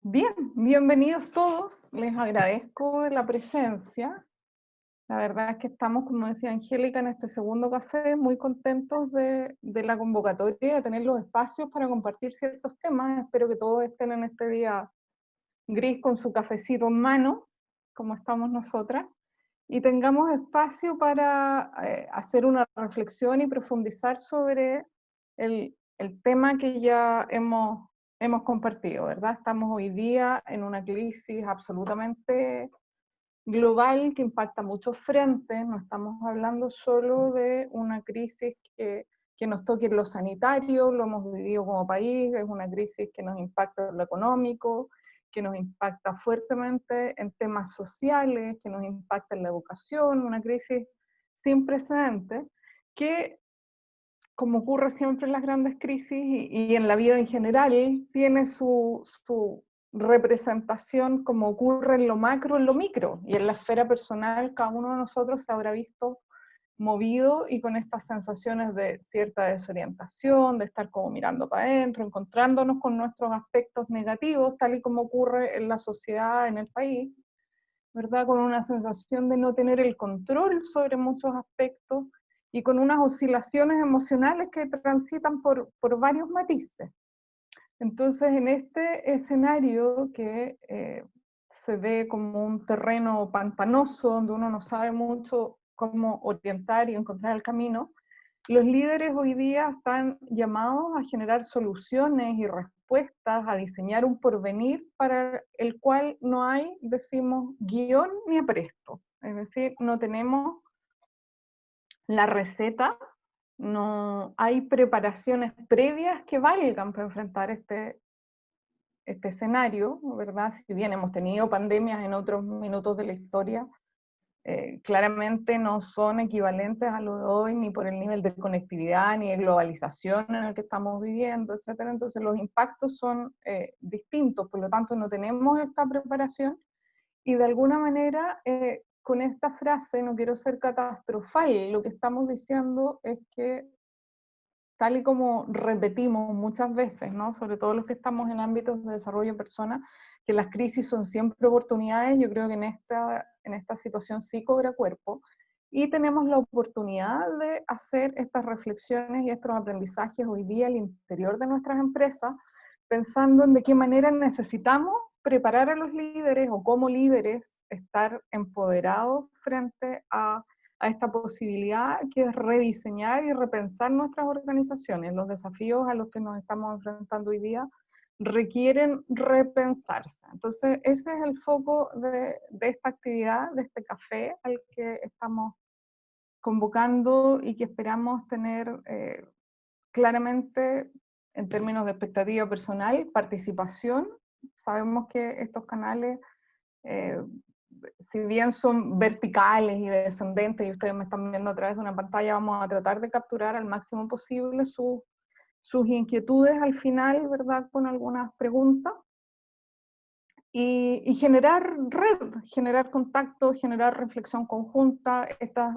Bien, bienvenidos todos. Les agradezco la presencia. La verdad es que estamos, como decía Angélica, en este segundo café, muy contentos de la convocatoria, de tener los espacios para compartir ciertos temas. Espero que todos estén en este día gris con su cafecito en mano, como estamos nosotras, y tengamos espacio para hacer una reflexión y profundizar sobre el tema que ya hemos compartido, ¿verdad? Estamos hoy día en una crisis absolutamente global que impacta muchos frentes, no estamos hablando solo de una crisis que nos toque en lo sanitario, lo hemos vivido como país, es una crisis que nos impacta en lo económico, que nos impacta fuertemente en temas sociales, que nos impacta en la educación, una crisis sin precedentes, que, como ocurre siempre en las grandes crisis y en la vida en general, tiene su representación como ocurre en lo macro, en lo micro, y en la esfera personal cada uno de nosotros se habrá visto movido y con estas sensaciones de cierta desorientación, de estar como mirando para adentro, encontrándonos con nuestros aspectos negativos, tal y como ocurre en la sociedad, en el país, ¿verdad? Con una sensación de no tener el control sobre muchos aspectos y con unas oscilaciones emocionales que transitan por varios matices. Entonces, en este escenario que se ve como un terreno pantanoso, donde uno no sabe mucho cómo orientar y encontrar el camino, los líderes hoy día están llamados a generar soluciones y respuestas, a diseñar un porvenir para el cual no hay, decimos, guión ni apresto. Es decir, no tenemos la receta, no hay preparaciones previas que valgan para enfrentar este escenario, ¿verdad? Si bien hemos tenido pandemias en otros minutos de la historia, claramente no son equivalentes a lo de hoy, ni por el nivel de conectividad, ni de globalización en el que estamos viviendo, etcétera. Entonces los impactos son distintos, por lo tanto no tenemos esta preparación, y de alguna manera, con esta frase, no quiero ser catastrofal, lo que estamos diciendo es que, tal y como repetimos muchas veces, ¿no? Sobre todo los que estamos en ámbitos de desarrollo de personas, que las crisis son siempre oportunidades, yo creo que en esta situación sí cobra cuerpo, y tenemos la oportunidad de hacer estas reflexiones y estos aprendizajes hoy día al interior de nuestras empresas, pensando en de qué manera necesitamos preparar a los líderes o como líderes estar empoderados frente a esta posibilidad que es rediseñar y repensar nuestras organizaciones. Los desafíos a los que nos estamos enfrentando hoy día requieren repensarse. Entonces, ese es el foco de esta actividad, de este café al que estamos convocando y que esperamos tener claramente en términos de expectativa personal, participación. Sabemos que estos canales eh, si bien son verticales y descendentes, y ustedes me están viendo a través de una pantalla, vamos a tratar de capturar al máximo posible sus inquietudes al final, ¿verdad? Con algunas preguntas. Y generar red, generar contacto, generar reflexión conjunta. Estos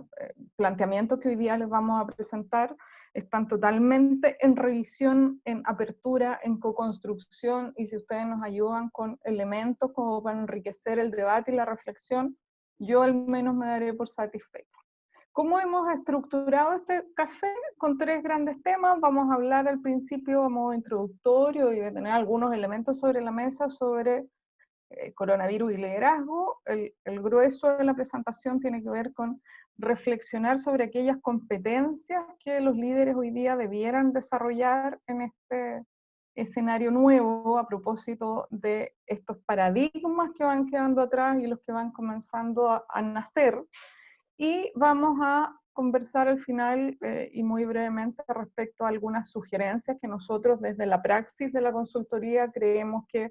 planteamientos que hoy día les vamos a presentar están totalmente en revisión, en apertura, en co-construcción, y si ustedes nos ayudan con elementos como para enriquecer el debate y la reflexión, yo al menos me daré por satisfecha. ¿Cómo hemos estructurado este café? Con tres grandes temas. Vamos a hablar al principio a modo introductorio y de tener algunos elementos sobre la mesa sobre coronavirus y liderazgo. El grueso de la presentación tiene que ver con reflexionar sobre aquellas competencias que los líderes hoy día debieran desarrollar en este escenario nuevo a propósito de estos paradigmas que van quedando atrás y los que van comenzando a nacer. Y vamos a conversar al final y muy brevemente respecto a algunas sugerencias que nosotros desde la praxis de la consultoría creemos que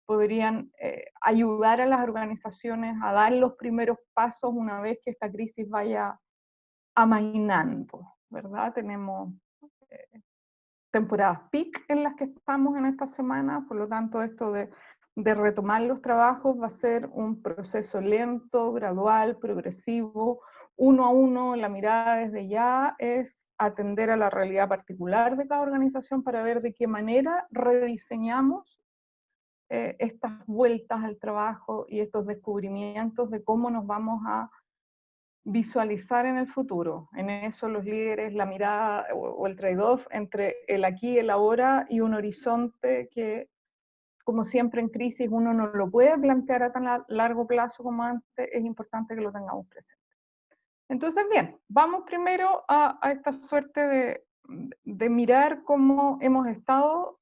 podrían ayudar a las organizaciones a dar los primeros pasos una vez que esta crisis vaya amainando, ¿verdad? Tenemos temporadas peak en las que estamos en esta semana, por lo tanto esto de retomar los trabajos va a ser un proceso lento, gradual, progresivo, uno a uno. La mirada desde ya es atender a la realidad particular de cada organización para ver de qué manera rediseñamos estas vueltas al trabajo y estos descubrimientos de cómo nos vamos a visualizar en el futuro. En eso los líderes, la mirada o el trade-off entre el aquí y el ahora y un horizonte que, como siempre en crisis, uno no lo puede plantear a tan largo plazo como antes, es importante que lo tengamos presente. Entonces, bien, vamos primero a esta suerte de mirar cómo hemos estado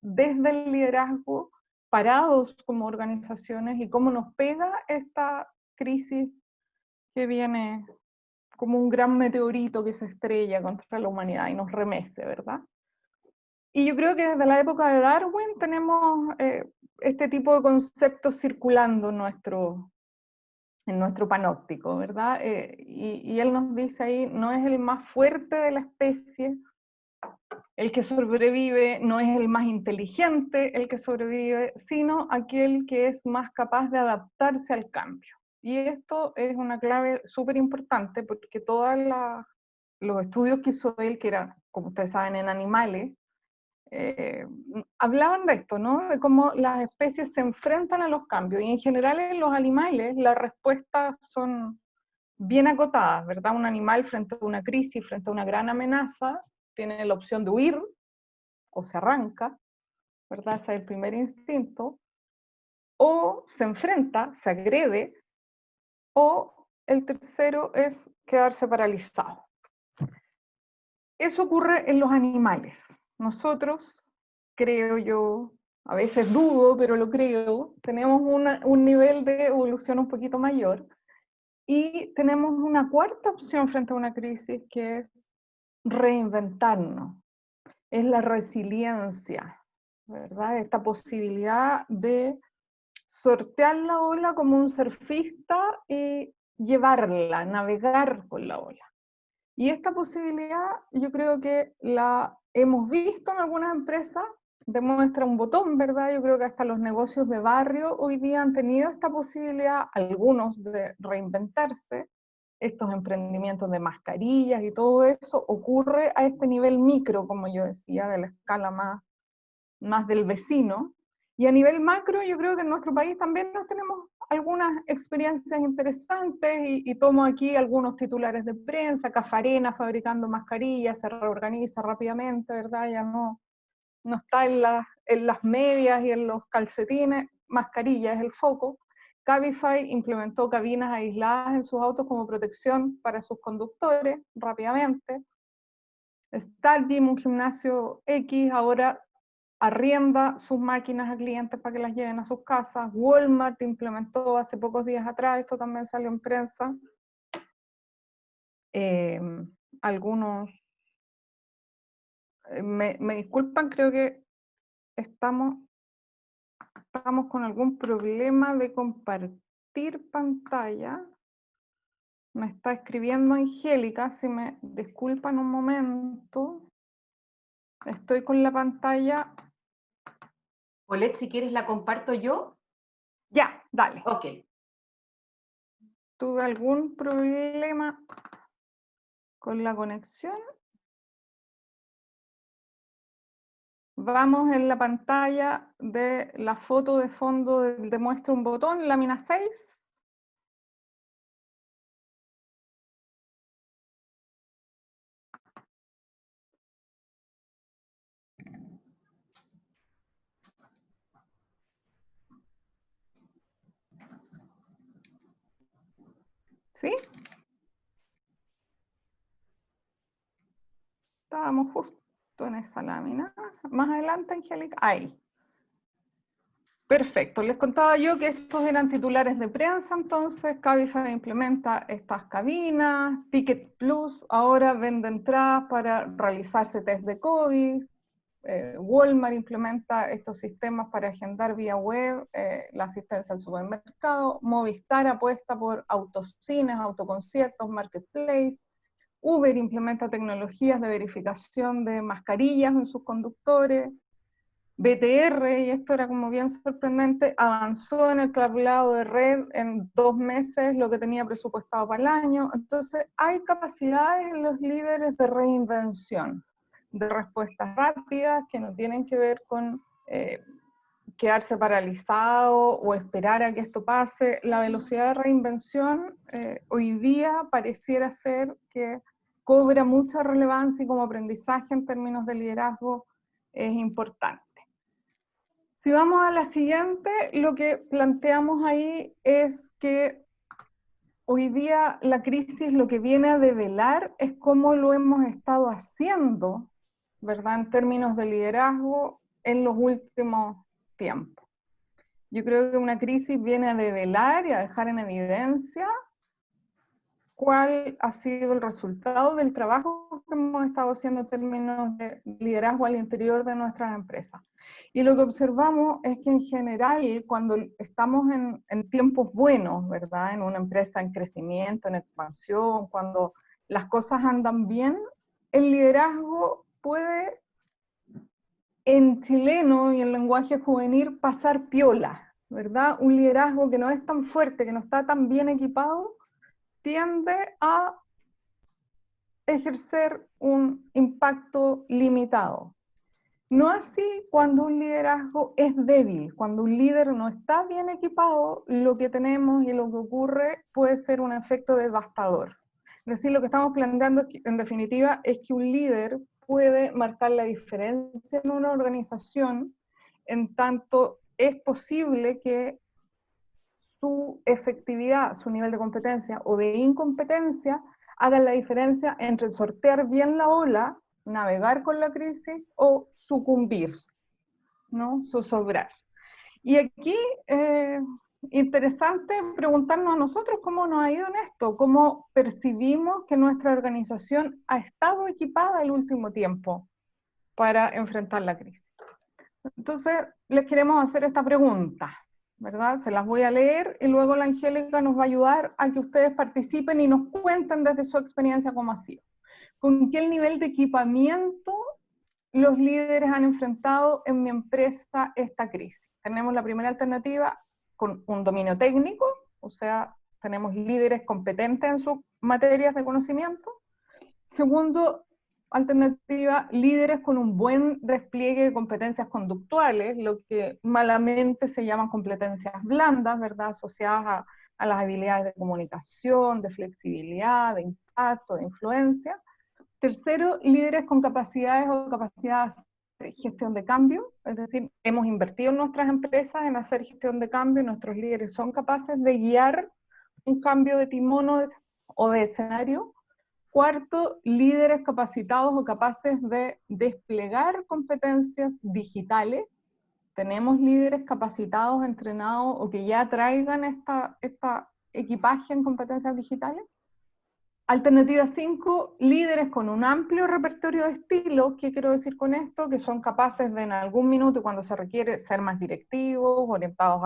desde el liderazgo parados como organizaciones y cómo nos pega esta crisis que viene como un gran meteorito que se estrella contra la humanidad y nos remece, ¿verdad? Y yo creo que desde la época de Darwin tenemos este tipo de conceptos circulando en nuestro panóptico, ¿verdad? Y él nos dice ahí, no es el más fuerte de la especie el que sobrevive, no es el más inteligente el que sobrevive, sino aquel que es más capaz de adaptarse al cambio. Y esto es una clave súper importante porque todos los estudios que hizo él, que eran, como ustedes saben, en animales, hablaban de esto, ¿no? De cómo las especies se enfrentan a los cambios. Y en general en los animales las respuestas son bien acotadas, ¿verdad? Un animal frente a una crisis, frente a una gran amenaza, tiene la opción de huir o se arranca, ¿verdad? Ese es el primer instinto. O se enfrenta, se agrede, o el tercero es quedarse paralizado. Eso ocurre en los animales. Nosotros, creo yo, a veces dudo, pero lo creo, tenemos un nivel de evolución un poquito mayor y tenemos una cuarta opción frente a una crisis que es reinventarnos, es la resiliencia, ¿verdad? Esta posibilidad de sortear la ola como un surfista y llevarla, navegar con la ola. Y esta posibilidad yo creo que la hemos visto en algunas empresas, demuestra un botón, ¿verdad? Yo creo que hasta los negocios de barrio hoy día han tenido esta posibilidad, algunos de reinventarse, estos emprendimientos de mascarillas y todo eso ocurre a este nivel micro, como yo decía, de la escala más del vecino. Y a nivel macro, yo creo que en nuestro país también nos tenemos algunas experiencias interesantes y tomo aquí algunos titulares de prensa. Cafarena fabricando mascarillas, se reorganiza rápidamente, ¿verdad? Ya no está en las medias y en los calcetines, mascarilla es el foco. Cabify implementó cabinas aisladas en sus autos como protección para sus conductores rápidamente. Stargym, un gimnasio X, ahora arrienda sus máquinas a clientes para que las lleven a sus casas. Walmart implementó hace pocos días atrás, esto también salió en prensa, algunos, me disculpan, creo que estamos con algún problema de compartir pantalla. Me está escribiendo Angélica, si me disculpan un momento. Estoy con la pantalla. Olet, si quieres la comparto yo. Ya, dale. Ok. ¿Tuve algún problema con la conexión? Vamos en la pantalla de la foto de fondo de muestra un botón, lámina 6. ¿Sí? Estábamos justo en esa lámina. Más adelante, Angélica. Ahí. Perfecto. Les contaba yo que estos eran titulares de prensa, entonces Cabify implementa estas cabinas, Ticket Plus ahora vende entradas para realizarse test de COVID, Walmart implementa estos sistemas para agendar vía web la asistencia al supermercado, Movistar apuesta por autocines, autoconciertos, marketplace, Uber implementa tecnologías de verificación de mascarillas en sus conductores, BTR, y esto era como bien sorprendente, avanzó en el cableado de red en 2 meses lo que tenía presupuestado para el año. Entonces hay capacidades en los líderes de reinvención, de respuestas rápidas que no tienen que ver con quedarse paralizado o esperar a que esto pase. La velocidad de reinvención hoy día pareciera ser que cobra mucha relevancia y como aprendizaje en términos de liderazgo es importante. Si vamos a la siguiente, lo que planteamos ahí es que hoy día la crisis lo que viene a develar es cómo lo hemos estado haciendo, ¿verdad?, en términos de liderazgo en los últimos tiempos. Yo creo que una crisis viene a develar y a dejar en evidencia cuál ha sido el resultado del trabajo que hemos estado haciendo en términos de liderazgo al interior de nuestras empresas. Y lo que observamos es que en general, cuando estamos en tiempos buenos, ¿verdad?, en una empresa en crecimiento, en expansión, cuando las cosas andan bien, el liderazgo puede, en chileno y en lenguaje juvenil, pasar piola, ¿verdad? Un liderazgo que no es tan fuerte, que no está tan bien equipado, tiende a ejercer un impacto limitado. No así cuando un liderazgo es débil, cuando un líder no está bien equipado, lo que tenemos y lo que ocurre puede ser un efecto devastador. Es decir, lo que estamos planteando en definitiva es que un líder puede marcar la diferencia en una organización, en tanto es posible que su efectividad, su nivel de competencia o de incompetencia hagan la diferencia entre sortear bien la ola, navegar con la crisis o sucumbir, ¿no? Zozobrar. Y aquí, interesante preguntarnos a nosotros cómo nos ha ido en esto, cómo percibimos que nuestra organización ha estado equipada el último tiempo para enfrentar la crisis. Entonces, les queremos hacer esta pregunta, ¿verdad? Se las voy a leer y luego la Angélica nos va a ayudar a que ustedes participen y nos cuenten desde su experiencia cómo ha sido. ¿Con qué nivel de equipamiento los líderes han enfrentado en mi empresa esta crisis? Tenemos la primera alternativa con un dominio técnico, o sea, tenemos líderes competentes en sus materias de conocimiento. Segundo, alternativa, líderes con un buen despliegue de competencias conductuales, lo que malamente se llaman competencias blandas, ¿verdad?, asociadas a las habilidades de comunicación, de flexibilidad, de impacto, de influencia. Tercero, líderes con capacidades o capacidades de gestión de cambio, es decir, hemos invertido en nuestras empresas en hacer gestión de cambio y nuestros líderes son capaces de guiar un cambio de timón o de escenario. Cuarto, líderes capacitados o capaces de desplegar competencias digitales. Tenemos líderes capacitados, entrenados o que ya traigan esta equipaje en competencias digitales. Alternativa 5, líderes con un amplio repertorio de estilos. ¿Qué quiero decir con esto? Que son capaces de en algún minuto, cuando se requiere, ser más directivos, orientados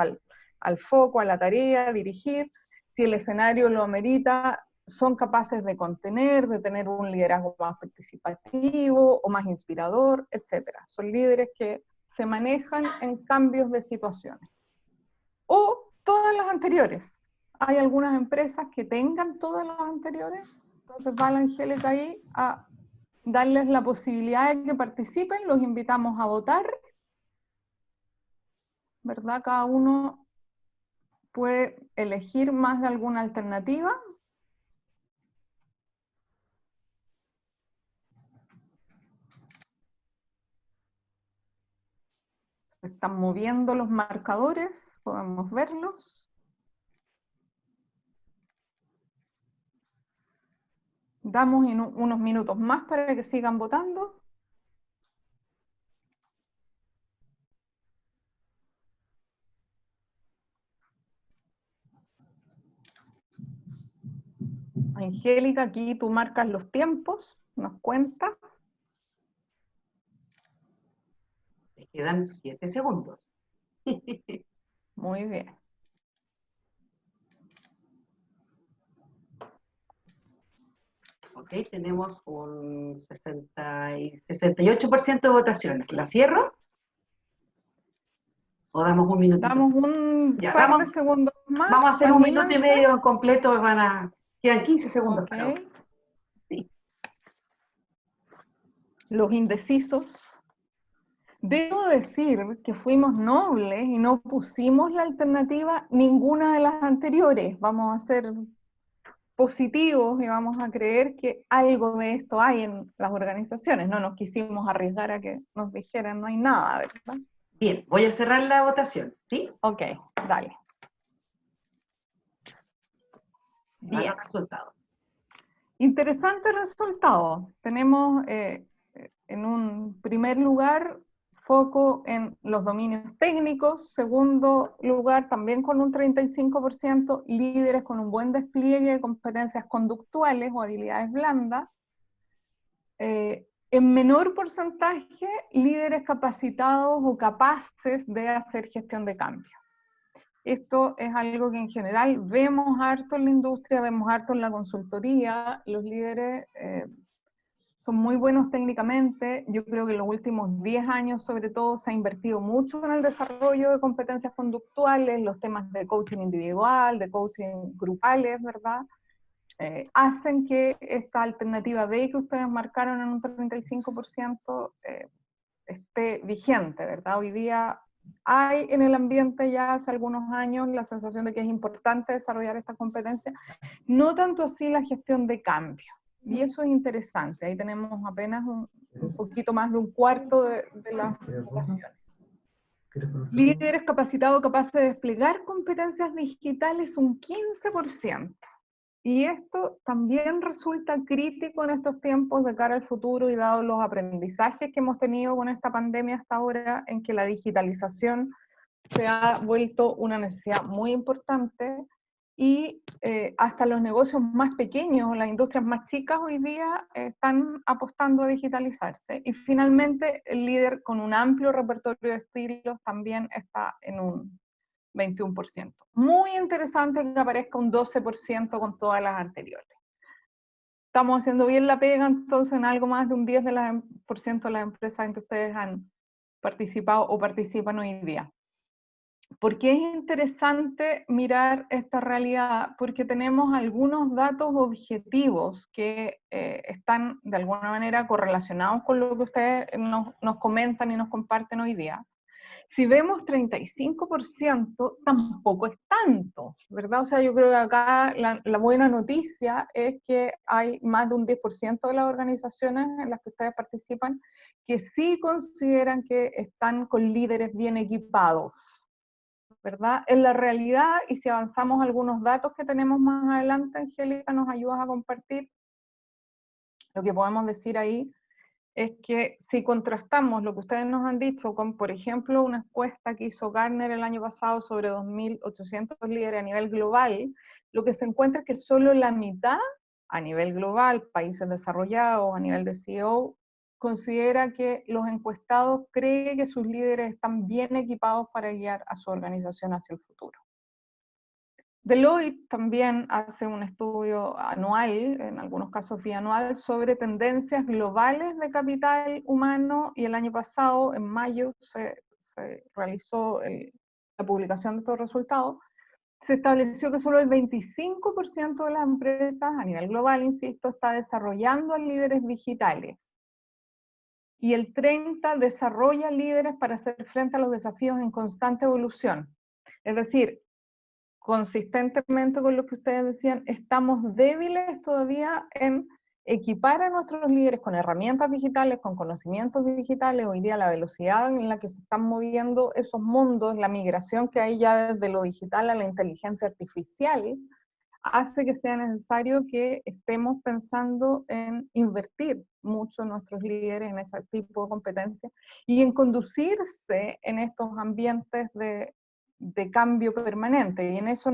al foco, a la tarea, dirigir. Si el escenario lo amerita, son capaces de contener, de tener un liderazgo más participativo o más inspirador, etc. Son líderes que se manejan en cambios de situaciones. O todas las anteriores. Hay algunas empresas que tengan todas las anteriores, entonces va la Angélica ahí a darles la posibilidad de que participen, los invitamos a votar, ¿verdad? Cada uno puede elegir más de alguna alternativa. Se están moviendo los marcadores, podemos verlos. Damos unos minutos más para que sigan votando. Angélica, aquí tú marcas los tiempos, nos cuentas. Te quedan 7 segundos. Muy bien. Ok, tenemos un 68% de votaciones. ¿La cierro? ¿O damos un minutito? Damos un par de segundos más. Vamos a hacer un minuto y Anímense. medio completo. Quedan 15 segundos. Okay. Sí. Los indecisos. Debo decir que fuimos nobles y no pusimos la alternativa ninguna de las anteriores. Vamos a ser positivos y vamos a creer que algo de esto hay en las organizaciones. No nos quisimos arriesgar a que nos dijeran no hay nada, ¿verdad? Bien, voy a cerrar la votación, ¿sí? Ok, dale. Van Bien. los resultados. Interesante resultado. Tenemos en un primer lugar foco en los dominios técnicos, segundo lugar también con un 35%, líderes con un buen despliegue de competencias conductuales o habilidades blandas, en menor porcentaje líderes capacitados o capaces de hacer gestión de cambio. Esto es algo que en general vemos harto en la industria, vemos harto en la consultoría. Los líderes son muy buenos técnicamente. Yo creo que en los últimos 10 años, sobre todo, se ha invertido mucho en el desarrollo de competencias conductuales, los temas de coaching individual, de coaching grupales, ¿verdad? Hacen que esta alternativa B que ustedes marcaron en un 35% esté vigente, ¿verdad? Hoy día hay en el ambiente ya hace algunos años la sensación de que es importante desarrollar esta competencia, no tanto así la gestión de cambio, y eso es interesante. Ahí tenemos apenas un poquito más de un cuarto de las votaciones. Líderes capacitados capaces de desplegar competencias digitales un 15%. Y esto también resulta crítico en estos tiempos de cara al futuro y dado los aprendizajes que hemos tenido con esta pandemia hasta ahora, en que la digitalización se ha vuelto una necesidad muy importante y hasta los negocios más pequeños, las industrias más chicas hoy día están apostando a digitalizarse. Y finalmente el líder con un amplio repertorio de estilos también está en un 21%. Muy interesante que aparezca un 12% con todas las anteriores. Estamos haciendo bien la pega, entonces, en algo más de un 10% de las empresas en que ustedes han participado o participan hoy día. ¿Por qué es interesante mirar esta realidad? Porque tenemos algunos datos objetivos que están de alguna manera correlacionados con lo que ustedes nos comentan y nos comparten hoy día. Si vemos 35%, tampoco es tanto, ¿verdad? O sea, yo creo que acá la buena noticia es que hay más de un 10% de las organizaciones en las que ustedes participan que sí consideran que están con líderes bien equipados, ¿verdad? En la realidad, y si avanzamos algunos datos que tenemos más adelante, Angélica, nos ayudas a compartir, lo que podemos decir ahí es que si contrastamos lo que ustedes nos han dicho con, por ejemplo, una encuesta que hizo Gartner el año pasado sobre 2.800 líderes a nivel global, lo que se encuentra es que solo la mitad a nivel global, países desarrollados, a nivel de CEO, considera que los encuestados creen que sus líderes están bien equipados para guiar a su organización hacia el futuro. Deloitte también hace un estudio anual, en algunos casos bianual, sobre tendencias globales de capital humano, y el año pasado, en mayo, se realizó la publicación de estos resultados. Se estableció que solo el 25% de las empresas a nivel global, insisto, está desarrollando a líderes digitales. Y el 30% desarrolla líderes para hacer frente a los desafíos en constante evolución. Es decir, consistentemente con lo que ustedes decían, estamos débiles todavía en equipar a nuestros líderes con herramientas digitales, con conocimientos digitales. Hoy día la velocidad en la que se están moviendo esos mundos, la migración que hay ya desde lo digital a la inteligencia artificial, hace que sea necesario que estemos pensando en invertir mucho nuestros líderes en ese tipo de competencias y en conducirse en estos ambientes de cambio permanente. Y en eso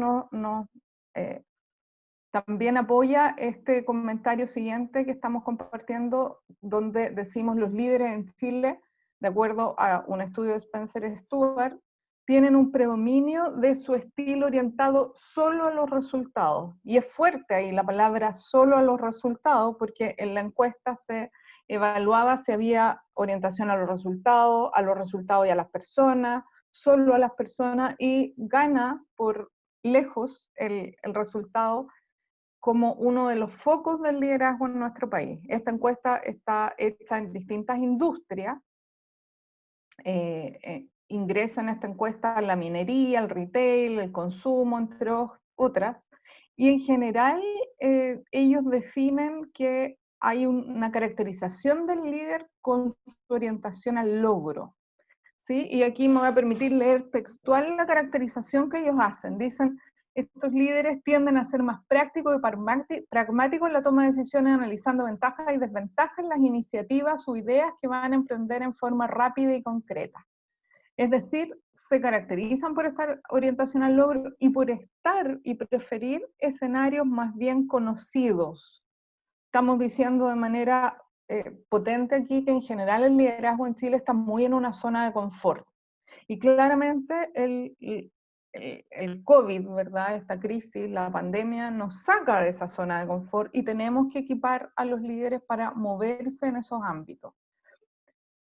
también apoya este comentario siguiente que estamos compartiendo, donde decimos los líderes en Chile, de acuerdo a un estudio de Spencer Stuart, tienen un predominio de su estilo orientado solo a los resultados. Y es fuerte ahí la palabra solo a los resultados, porque en la encuesta se evaluaba si había orientación a los resultados y a las personas, solo a las personas, y gana por lejos el resultado como uno de los focos del liderazgo en nuestro país. Esta encuesta está hecha en distintas industrias ingresa en esta encuesta la minería, el retail, el consumo, entre otras, y en general ellos definen que hay una caracterización del líder con su orientación al logro. ¿Sí? Y aquí me voy a permitir leer textual la caracterización que ellos hacen. Dicen, estos líderes tienden a ser más prácticos y pragmáticos en la toma de decisiones, analizando ventajas y desventajas en las iniciativas o ideas que van a emprender en forma rápida y concreta. Es decir, se caracterizan por esta orientación al logro y por estar y preferir escenarios más bien conocidos. Estamos diciendo de manera potente aquí que en general el liderazgo en Chile está muy en una zona de confort. Y claramente el COVID, ¿verdad? Esta crisis, la pandemia, nos saca de esa zona de confort y tenemos que equipar a los líderes para moverse en esos ámbitos.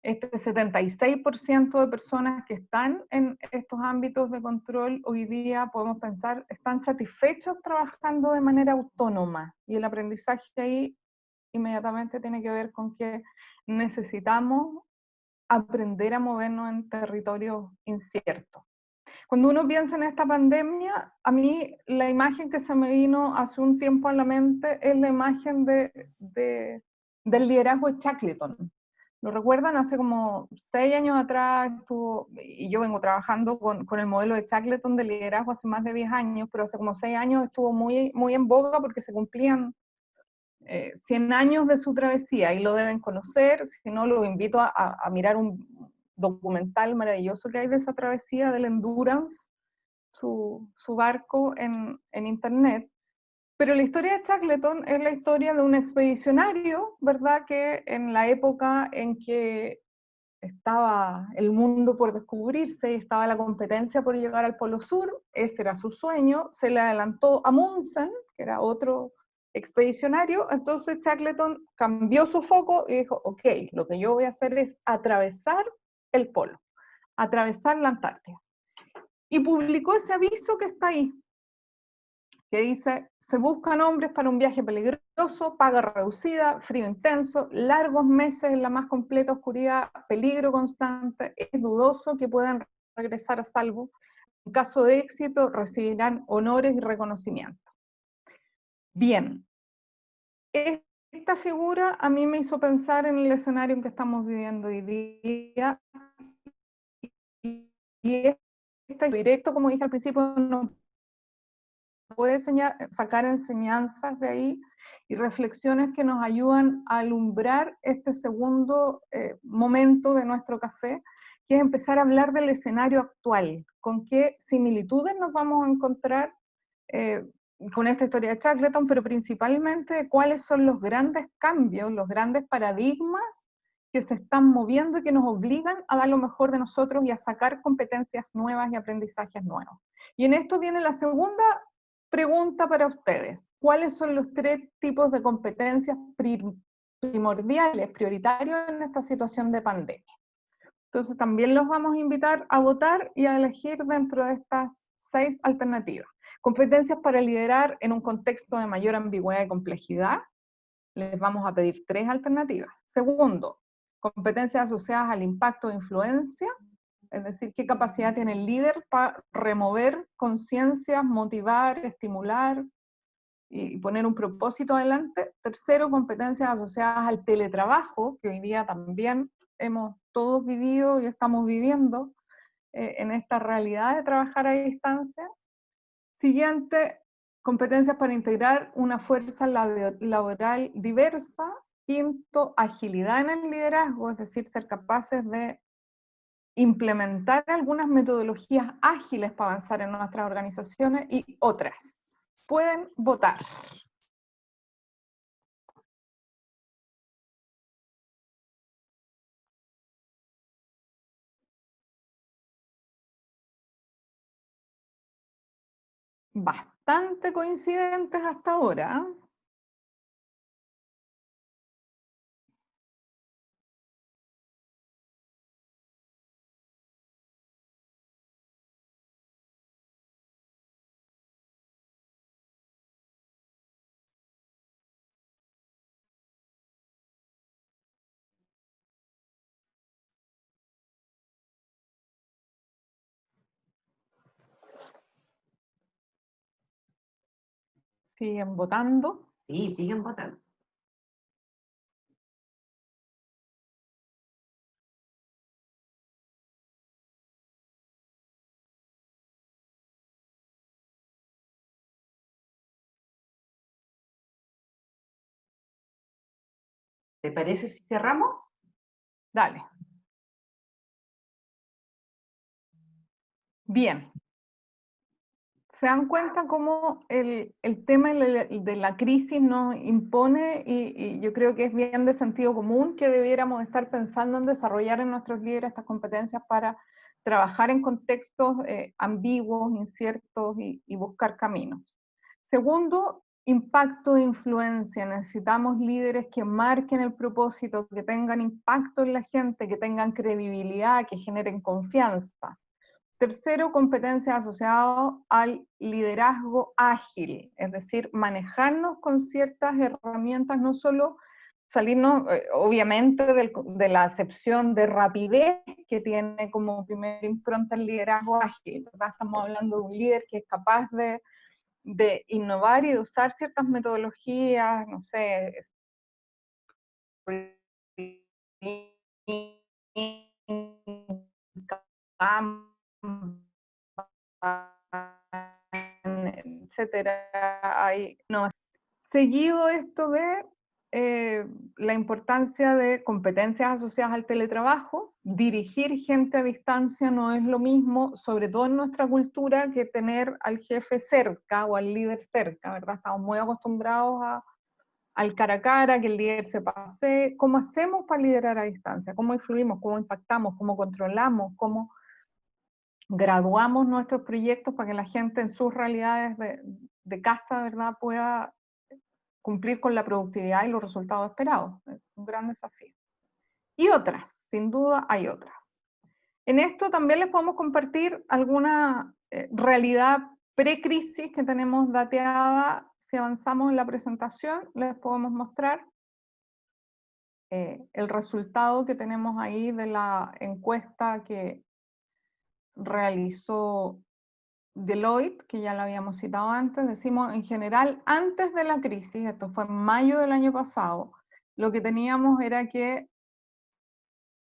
Este 76% de personas que están en estos ámbitos de control hoy día, podemos pensar, están satisfechos trabajando de manera autónoma. Y el aprendizaje ahí inmediatamente tiene que ver con que necesitamos aprender a movernos en territorios inciertos. Cuando uno piensa en esta pandemia, a mí la imagen que se me vino hace un tiempo a la mente es la imagen del liderazgo de Shackleton. ¿Lo recuerdan? Hace como 6 años atrás estuvo, y yo vengo trabajando con el modelo de Shackleton de liderazgo hace más de 10 años, pero hace como 6 años estuvo muy, muy en boga porque se cumplían 100 años de su travesía y lo deben conocer. Si no, lo invito a mirar un documental maravilloso que hay de esa travesía del Endurance, su barco en internet. Pero la historia de Shackleton es la historia de un expedicionario, ¿verdad? Que en la época en que estaba el mundo por descubrirse y estaba la competencia por llegar al Polo Sur, ese era su sueño, se le adelantó a Amundsen, que era otro expedicionario, entonces Shackleton cambió su foco y dijo, ok, lo que yo voy a hacer es atravesar el polo, atravesar la Antártida. Y publicó ese aviso que está ahí, que dice, se buscan hombres para un viaje peligroso, paga reducida, frío intenso, largos meses en la más completa oscuridad, peligro constante, es dudoso que puedan regresar a salvo. En caso de éxito, recibirán honores y reconocimiento. Bien, esta figura a mí me hizo pensar en el escenario en que estamos viviendo hoy día, y este directo, como dije al principio, nos puede sacar enseñanzas de ahí y reflexiones que nos ayudan a alumbrar este segundo momento de nuestro café, que es empezar a hablar del escenario actual, con qué similitudes nos vamos a encontrar con esta historia de Shackleton, pero principalmente cuáles son los grandes cambios, los grandes paradigmas que se están moviendo y que nos obligan a dar lo mejor de nosotros y a sacar competencias nuevas y aprendizajes nuevos. Y en esto viene la segunda pregunta para ustedes. ¿Cuáles son los 3 tipos de competencias primordiales, prioritarios en esta situación de pandemia? Entonces también los vamos a invitar a votar y a elegir dentro de estas 6 alternativas. Competencias para liderar en un contexto de mayor ambigüedad y complejidad. Les vamos a pedir 3 alternativas. Segundo, competencias asociadas al impacto de influencia, es decir, qué capacidad tiene el líder para remover conciencias, motivar, estimular y poner un propósito adelante. Tercero, competencias asociadas al teletrabajo, que hoy día también hemos todos vivido y estamos viviendo en esta realidad de trabajar a distancia. Siguiente, competencias para integrar una fuerza laboral diversa. Quinto, agilidad en el liderazgo, es decir, ser capaces de implementar algunas metodologías ágiles para avanzar en nuestras organizaciones y otras. Pueden votar. Bastante coincidentes hasta ahora. Siguen votando. Sí, siguen votando. ¿Te parece si cerramos? Dale. Bien. ¿Se dan cuenta cómo el tema de la crisis nos impone y yo creo que es bien de sentido común que debiéramos estar pensando en desarrollar en nuestros líderes estas competencias para trabajar en contextos ambiguos, inciertos y buscar caminos? Segundo, impacto de influencia. Necesitamos líderes que marquen el propósito, que tengan impacto en la gente, que tengan credibilidad, que generen confianza. Tercero, competencias asociadas al liderazgo ágil, es decir, manejarnos con ciertas herramientas, no solo salirnos, obviamente, de la acepción de rapidez que tiene como primera impronta el liderazgo ágil, ¿verdad? Estamos hablando de un líder que es capaz de innovar y de usar ciertas metodologías, no sé, etcétera. No. Seguido esto de la importancia de competencias asociadas al teletrabajo, dirigir gente a distancia no es lo mismo, sobre todo en nuestra cultura, que tener al jefe cerca o al líder cerca, ¿verdad? Estamos muy acostumbrados al cara a cara, que el líder se pase. ¿Cómo hacemos para liderar a distancia? ¿Cómo influimos? ¿Cómo impactamos? ¿Cómo controlamos? ¿Cómo graduamos nuestros proyectos para que la gente en sus realidades de casa, ¿verdad?, pueda cumplir con la productividad y los resultados esperados? Es un gran desafío. Y otras, sin duda hay otras. En esto también les podemos compartir alguna realidad pre-crisis que tenemos dateada. Si avanzamos en la presentación, les podemos mostrar el resultado que tenemos ahí de la encuesta que realizó Deloitte, que ya la habíamos citado antes. Decimos, en general, antes de la crisis, esto fue en mayo del año pasado, lo que teníamos era que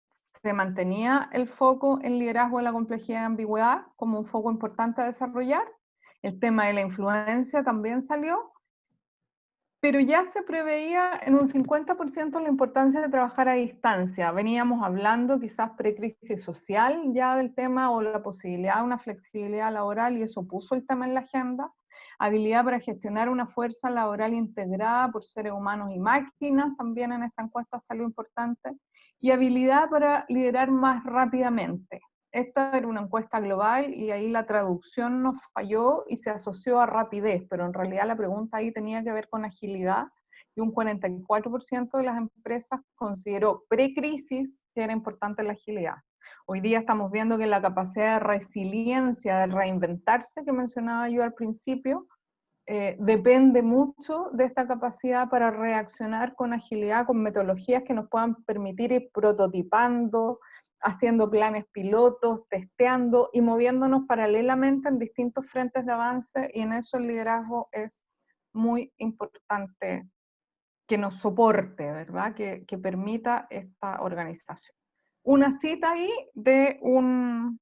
se mantenía el foco en liderazgo de la complejidad y ambigüedad como un foco importante a desarrollar. El tema de la influencia también salió, pero ya se preveía en un 50% la importancia de trabajar a distancia. Veníamos hablando quizás pre-crisis social ya del tema, o la posibilidad de una flexibilidad laboral, y eso puso el tema en la agenda. Habilidad para gestionar una fuerza laboral integrada por seres humanos y máquinas, también en esa encuesta salió importante. Y habilidad para liderar más rápidamente. Esta era una encuesta global y ahí la traducción nos falló y se asoció a rapidez, pero en realidad la pregunta ahí tenía que ver con agilidad, y un 44% de las empresas consideró pre-crisis que era importante la agilidad. Hoy día estamos viendo que la capacidad de resiliencia, de reinventarse que mencionaba yo al principio, depende mucho de esta capacidad para reaccionar con agilidad, con metodologías que nos puedan permitir ir prototipando, haciendo planes pilotos, testeando y moviéndonos paralelamente en distintos frentes de avance, y en eso el liderazgo es muy importante que nos soporte, ¿verdad? Que permita esta organización. Una cita ahí de un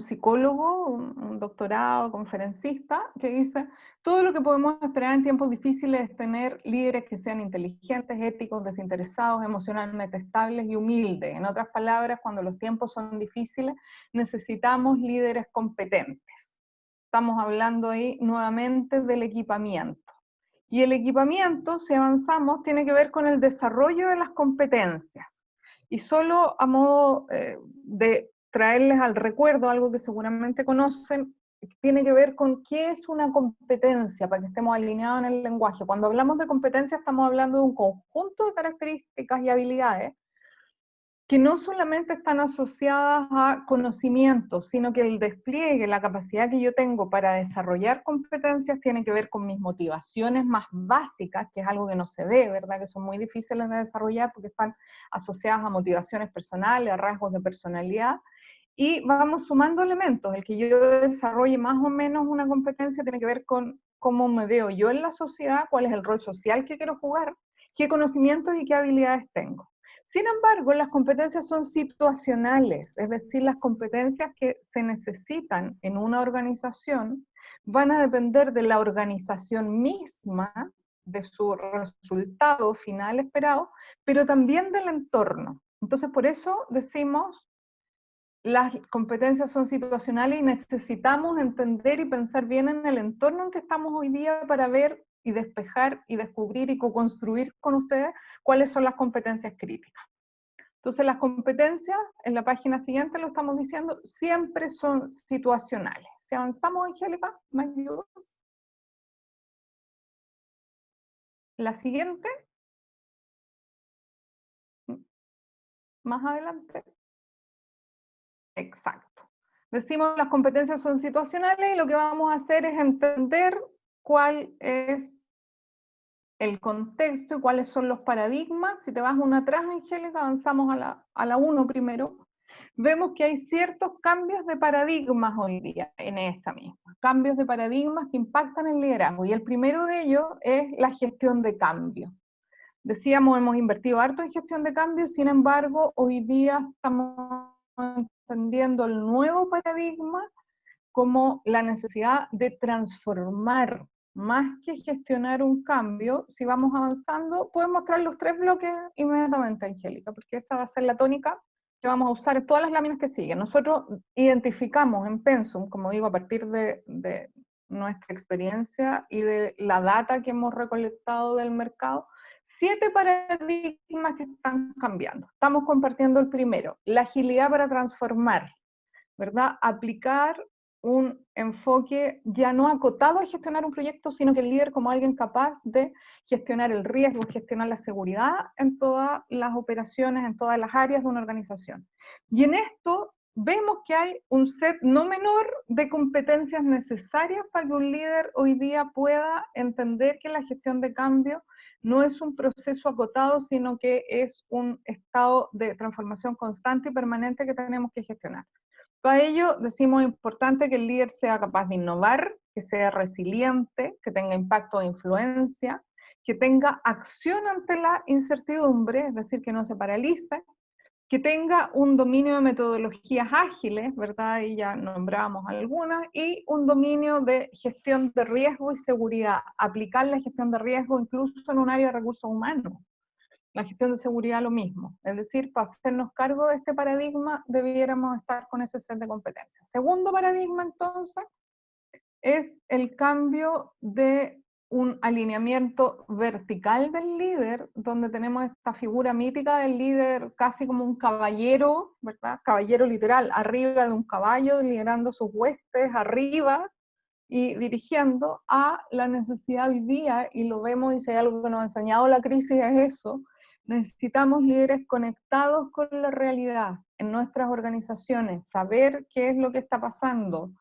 psicólogo, un doctorado, conferencista, que dice: todo lo que podemos esperar en tiempos difíciles es tener líderes que sean inteligentes, éticos, desinteresados, emocionalmente estables y humildes. En otras palabras, cuando los tiempos son difíciles, necesitamos líderes competentes. Estamos hablando ahí nuevamente del equipamiento. Y el equipamiento, si avanzamos, tiene que ver con el desarrollo de las competencias. Y solo a modo de traerles al recuerdo algo que seguramente conocen, tiene que ver con qué es una competencia, para que estemos alineados en el lenguaje. Cuando hablamos de competencia estamos hablando de un conjunto de características y habilidades que no solamente están asociadas a conocimientos, sino que el despliegue, la capacidad que yo tengo para desarrollar competencias tiene que ver con mis motivaciones más básicas, que es algo que no se ve, ¿verdad? Que son muy difíciles de desarrollar porque están asociadas a motivaciones personales, a rasgos de personalidad, y vamos sumando elementos. El que yo desarrolle más o menos una competencia tiene que ver con cómo me veo yo en la sociedad, cuál es el rol social que quiero jugar, qué conocimientos y qué habilidades tengo. Sin embargo, las competencias son situacionales, es decir, las competencias que se necesitan en una organización van a depender de la organización misma, de su resultado final esperado, pero también del entorno. Entonces, por eso decimos, las competencias son situacionales y necesitamos entender y pensar bien en el entorno en que estamos hoy día para ver y despejar y descubrir y co-construir con ustedes cuáles son las competencias críticas. Entonces las competencias, en la página siguiente lo estamos diciendo, siempre son situacionales. Si avanzamos, Angélica, ¿me ayudas? La siguiente, más adelante. Exacto. Decimos las competencias son situacionales y lo que vamos a hacer es entender cuál es el contexto y cuáles son los paradigmas. Si te vas una atrás, Angélica, avanzamos a la 1 primero. Vemos que hay ciertos cambios de paradigmas hoy día en esa misma. Cambios de paradigmas que impactan el liderazgo. Y el primero de ellos es la gestión de cambio. Decíamos, hemos invertido harto en gestión de cambio, sin embargo, hoy día estamos entendiendo el nuevo paradigma como la necesidad de transformar, más que gestionar un cambio. Si vamos avanzando, puedes mostrar los 3 bloques inmediatamente, Angélica, porque esa va a ser la tónica que vamos a usar en todas las láminas que siguen. Nosotros identificamos en Pensum, como digo, a partir de nuestra experiencia y de la data que hemos recolectado del mercado, 7 paradigmas que están cambiando. Estamos compartiendo el primero, la agilidad para transformar, ¿verdad? Aplicar un enfoque ya no acotado a gestionar un proyecto, sino que el líder como alguien capaz de gestionar el riesgo, gestionar la seguridad en todas las operaciones, en todas las áreas de una organización. Y en esto vemos que hay un set no menor de competencias necesarias para que un líder hoy día pueda entender que la gestión de cambio no es un proceso acotado, sino que es un estado de transformación constante y permanente que tenemos que gestionar. Para ello decimos importante que el líder sea capaz de innovar, que sea resiliente, que tenga impacto e influencia, que tenga acción ante la incertidumbre, es decir, que no se paralice, que tenga un dominio de metodologías ágiles, ¿verdad? Y ya nombramos algunas, y un dominio de gestión de riesgo y seguridad, aplicar la gestión de riesgo incluso en un área de recursos humanos. La gestión de seguridad lo mismo, es decir, para hacernos cargo de este paradigma debiéramos estar con ese set de competencias. Segundo paradigma entonces es el cambio de un alineamiento vertical del líder, donde tenemos esta figura mítica del líder casi como un caballero, ¿verdad? Caballero literal, arriba de un caballo, liderando sus huestes arriba y dirigiendo, a la necesidad hoy día, y lo vemos y si hay algo que nos ha enseñado la crisis es eso, necesitamos líderes conectados con la realidad en nuestras organizaciones, saber qué es lo que está pasando,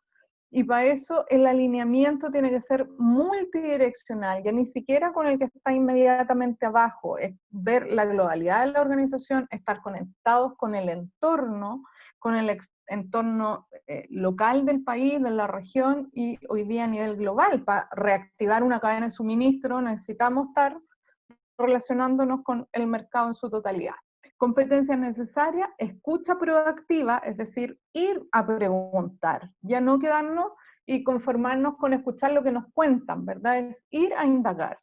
y para eso el alineamiento tiene que ser multidireccional, ya ni siquiera con el que está inmediatamente abajo, es ver la globalidad de la organización, estar conectados con el entorno entorno local del país, de la región y hoy día a nivel global. Para reactivar una cadena de suministro necesitamos estar relacionándonos con el mercado en su totalidad. Competencia necesaria, escucha proactiva, es decir, ir a preguntar, ya no quedarnos y conformarnos con escuchar lo que nos cuentan, ¿verdad? Es ir a indagar.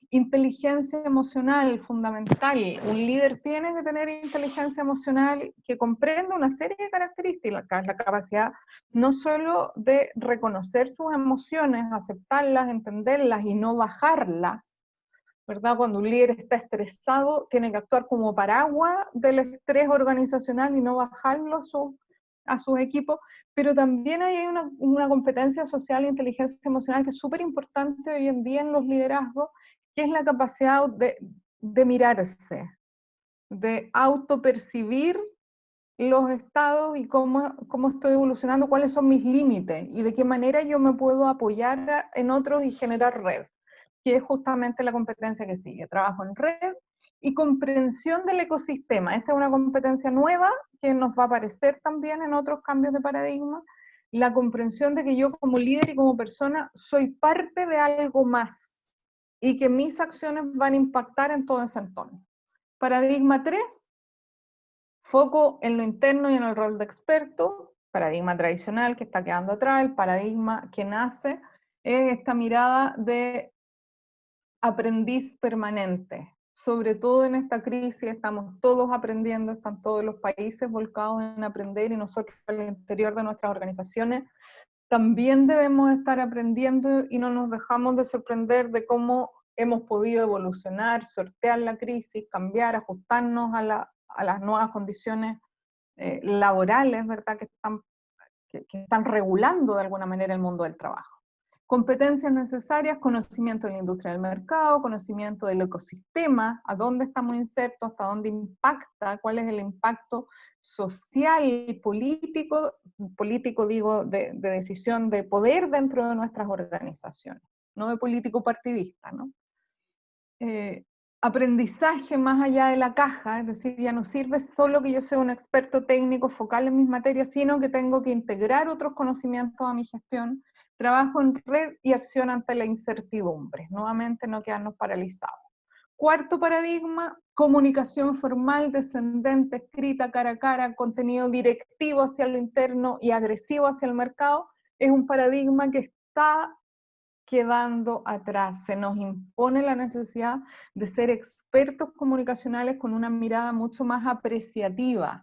Inteligencia emocional, fundamental. Un líder tiene que tener inteligencia emocional que comprenda una serie de características, la capacidad no solo de reconocer sus emociones, aceptarlas, entenderlas y no bajarlas, ¿verdad? Cuando un líder está estresado, tiene que actuar como paraguas del estrés organizacional y no bajarlo a sus equipos, pero también hay una competencia social e inteligencia emocional que es súper importante hoy en día en los liderazgos, que es la capacidad de mirarse, de autopercibir los estados y cómo estoy evolucionando, cuáles son mis límites y de qué manera yo me puedo apoyar en otros y generar red, que es justamente la competencia que sigue. Trabajo en red y comprensión del ecosistema. Esa es una competencia nueva que nos va a aparecer también en otros cambios de paradigma. La comprensión de que yo como líder y como persona soy parte de algo más y que mis acciones van a impactar en todo ese entorno. Paradigma 3, foco en lo interno y en el rol de experto. Paradigma tradicional que está quedando atrás. El paradigma que nace es esta mirada de aprendiz permanente. Sobre todo en esta crisis estamos todos aprendiendo, están todos los países volcados en aprender y nosotros al interior de nuestras organizaciones también debemos estar aprendiendo y no nos dejamos de sorprender de cómo hemos podido evolucionar, sortear la crisis, cambiar, ajustarnos a las nuevas condiciones laborales, ¿verdad? Que están regulando de alguna manera el mundo del trabajo. Competencias necesarias, conocimiento de la industria del mercado, conocimiento del ecosistema, a dónde estamos insertos, hasta dónde impacta, cuál es el impacto social y político digo, de decisión de poder dentro de nuestras organizaciones, no de político partidista, ¿no? Aprendizaje más allá de la caja, es decir, ya no sirve solo que yo sea un experto técnico focal en mis materias, sino que tengo que integrar otros conocimientos a mi gestión, trabajo en red y acción ante la incertidumbre, nuevamente no quedarnos paralizados. Cuarto paradigma, comunicación formal, descendente, escrita, cara a cara, contenido directivo hacia lo interno y agresivo hacia el mercado, es un paradigma que está quedando atrás. Se nos impone la necesidad de ser expertos comunicacionales con una mirada mucho más apreciativa,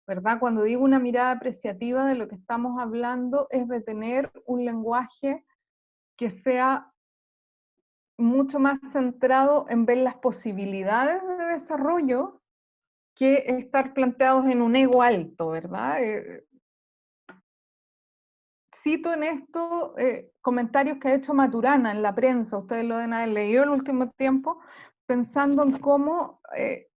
¿verdad? Cuando digo una mirada apreciativa, de lo que estamos hablando es de tener un lenguaje que sea mucho más centrado en ver las posibilidades de desarrollo que estar planteados en un ego alto, ¿verdad? Cito en esto comentarios que ha hecho Maturana en la prensa, ustedes lo deben haber leído el último tiempo, pensando en cómo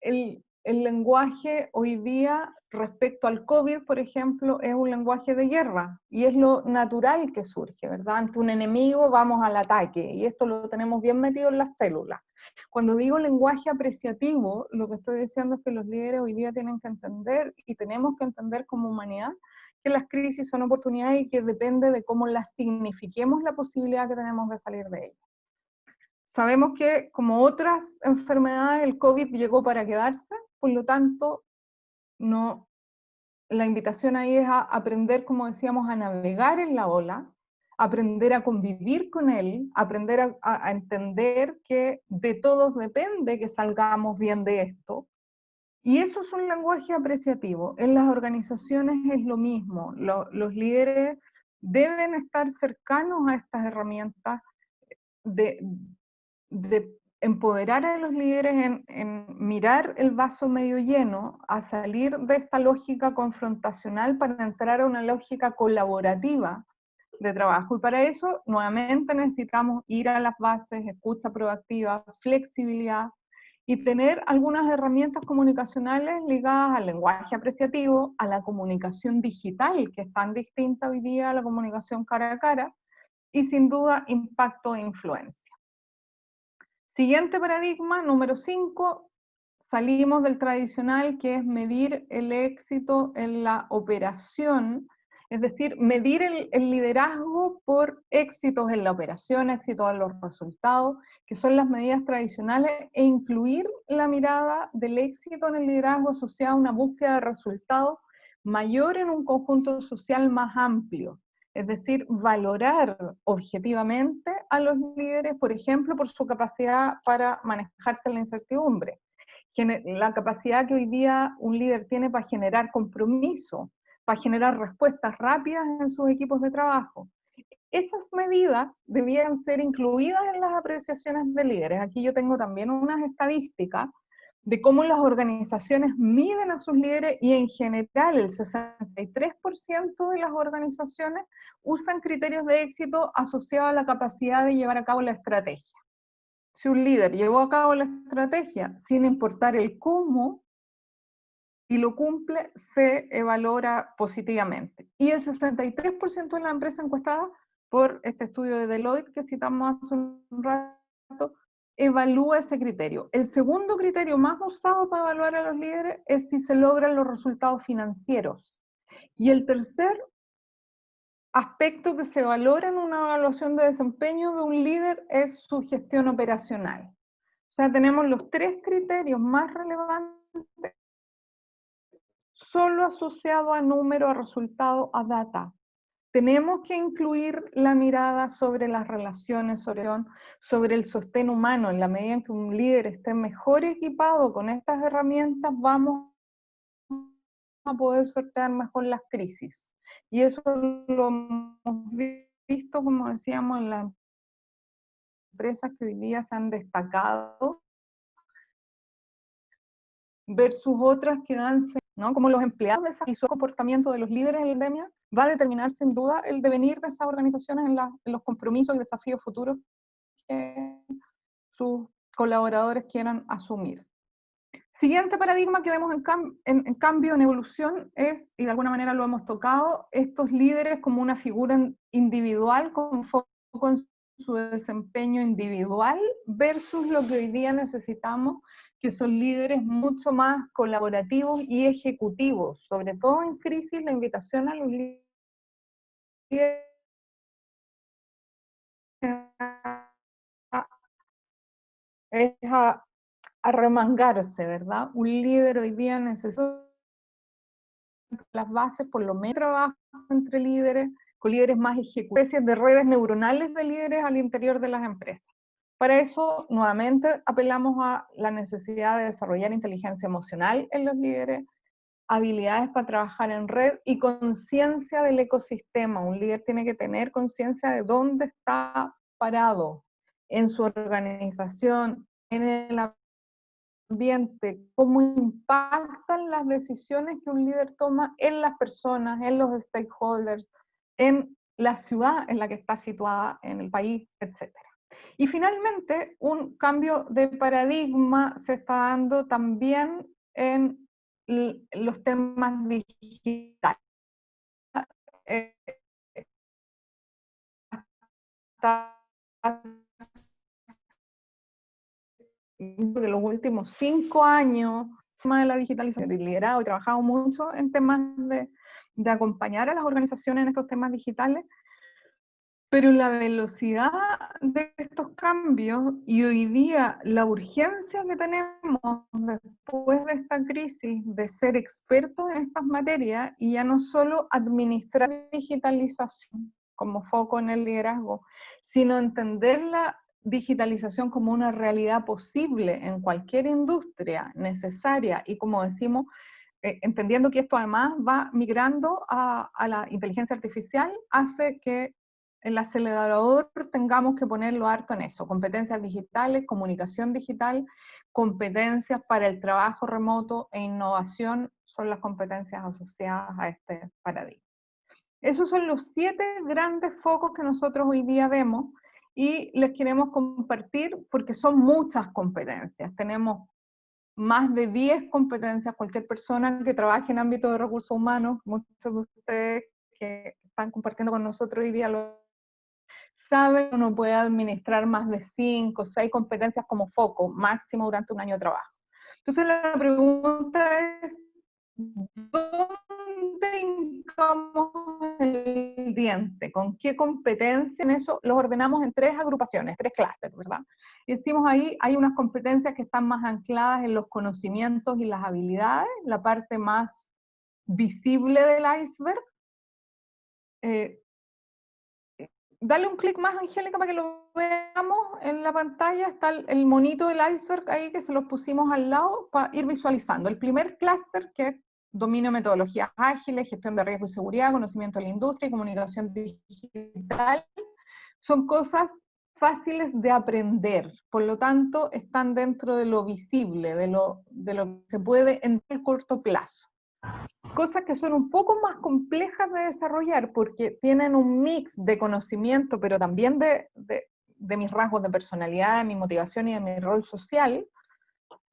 el lenguaje hoy día respecto al COVID, por ejemplo, es un lenguaje de guerra, y es lo natural que surge, ¿verdad? Ante un enemigo vamos al ataque, y esto lo tenemos bien metido en las células. Cuando digo lenguaje apreciativo, lo que estoy diciendo es que los líderes hoy día tienen que entender, y tenemos que entender como humanidad, que las crisis son oportunidades y que depende de cómo las signifiquemos la posibilidad que tenemos de salir de ellas. Sabemos que, como otras enfermedades, el COVID llegó para quedarse, por lo tanto, no, la invitación ahí es a aprender, como decíamos, a navegar en la ola, aprender a convivir con él, aprender a entender que de todos depende que salgamos bien de esto. Y eso es un lenguaje apreciativo. En las organizaciones es lo mismo. Los líderes deben estar cercanos a estas herramientas de, de empoderar a los líderes en mirar el vaso medio lleno, a salir de esta lógica confrontacional para entrar a una lógica colaborativa de trabajo. Y para eso, nuevamente, necesitamos ir a las bases, escucha proactiva, flexibilidad, y tener algunas herramientas comunicacionales ligadas al lenguaje apreciativo, a la comunicación digital, que es tan distinta hoy día a la comunicación cara a cara, y sin duda impacto e influencia. Siguiente paradigma, número 5, salimos del tradicional, que es medir el éxito en la operación, es decir, medir el liderazgo por éxitos en la operación, éxitos en los resultados, que son las medidas tradicionales, e incluir la mirada del éxito en el liderazgo asociada a una búsqueda de resultados mayor en un conjunto social más amplio. Es decir, valorar objetivamente a los líderes, por ejemplo, por su capacidad para manejarse en la incertidumbre. La capacidad que hoy día un líder tiene para generar compromiso, para generar respuestas rápidas en sus equipos de trabajo. Esas medidas debían ser incluidas en las apreciaciones de líderes. Aquí yo tengo también unas estadísticas de cómo las organizaciones miden a sus líderes, y en general el 63% de las organizaciones usan criterios de éxito asociados a la capacidad de llevar a cabo la estrategia. Si un líder llevó a cabo la estrategia sin importar el cómo y lo cumple, se valora positivamente. Y el 63% de las empresas encuestadas por este estudio de Deloitte que citamos hace un rato evalúa ese criterio. El segundo criterio más usado para evaluar a los líderes es si se logran los resultados financieros. Y el tercer aspecto que se valora en una evaluación de desempeño de un líder es su gestión operacional. O sea, tenemos los tres criterios más relevantes solo asociado a número, a resultado, a data. Tenemos que incluir la mirada sobre las relaciones, sobre el sostén humano. En la medida en que un líder esté mejor equipado con estas herramientas, vamos a poder sortear mejor las crisis. Y eso lo hemos visto, como decíamos, en las empresas que hoy día se han destacado versus otras que dan, ¿no? Como los empleados y su comportamiento de los líderes en la pandemia va a determinar sin duda el devenir de esas organizaciones en los compromisos y desafíos futuros que sus colaboradores quieran asumir. Siguiente paradigma que vemos en cambio, en evolución, es, y de alguna manera lo hemos tocado, estos líderes como una figura individual con foco en su desempeño individual versus lo que hoy día necesitamos, que son líderes mucho más colaborativos y ejecutivos. Sobre todo en crisis, la invitación a los líderes es a remangarse, ¿verdad? Un líder hoy día necesita las bases, por lo menos trabajo entre líderes, con líderes más ejecutivos, especies de redes neuronales de líderes al interior de las empresas. Para eso, nuevamente, apelamos a la necesidad de desarrollar inteligencia emocional en los líderes, habilidades para trabajar en red y conciencia del ecosistema. Un líder tiene que tener conciencia de dónde está parado en su organización, en el ambiente, cómo impactan las decisiones que un líder toma en las personas, en los stakeholders, en la ciudad en la que está situada, en el país, etc. Y finalmente, un cambio de paradigma se está dando también en los temas digitales. De los últimos 5 años, el tema de la digitalización, he liderado y trabajado mucho en temas de acompañar a las organizaciones en estos temas digitales, pero la velocidad de estos cambios y hoy día la urgencia que tenemos después de esta crisis de ser expertos en estas materias y ya no solo administrar digitalización como foco en el liderazgo, sino entender la digitalización como una realidad posible en cualquier industria necesaria y, como decimos, entendiendo que esto además va migrando a la inteligencia artificial, hace que el acelerador tengamos que ponerlo harto en eso, competencias digitales, comunicación digital, competencias para el trabajo remoto e innovación son las competencias asociadas a este paradigma. Esos son los 7 grandes focos que nosotros hoy día vemos y les queremos compartir porque son muchas competencias. Tenemos más de 10 competencias, cualquier persona que trabaje en ámbito de recursos humanos, muchos de ustedes que están compartiendo con nosotros hoy día lo saben, uno puede administrar más de 5 o 6 competencias como foco máximo durante un año de trabajo. Entonces la pregunta es, ¿dónde hincamos el diente? ¿Con qué competencia? En eso los ordenamos en 3 agrupaciones, 3 clústeres, ¿verdad? Y decimos ahí, hay unas competencias que están más ancladas en los conocimientos y las habilidades, la parte más visible del iceberg. Dale un clic más, Angélica, para que lo veamos en la pantalla. Está el monito del iceberg ahí que se los pusimos al lado para ir visualizando. El primer clúster, que es dominio de metodologías ágiles, gestión de riesgo y seguridad, conocimiento de la industria y comunicación digital, son cosas fáciles de aprender, por lo tanto están dentro de lo visible, de lo que se puede en el corto plazo. Cosas que son un poco más complejas de desarrollar porque tienen un mix de conocimiento, pero también de mis rasgos de personalidad, de mi motivación y de mi rol social,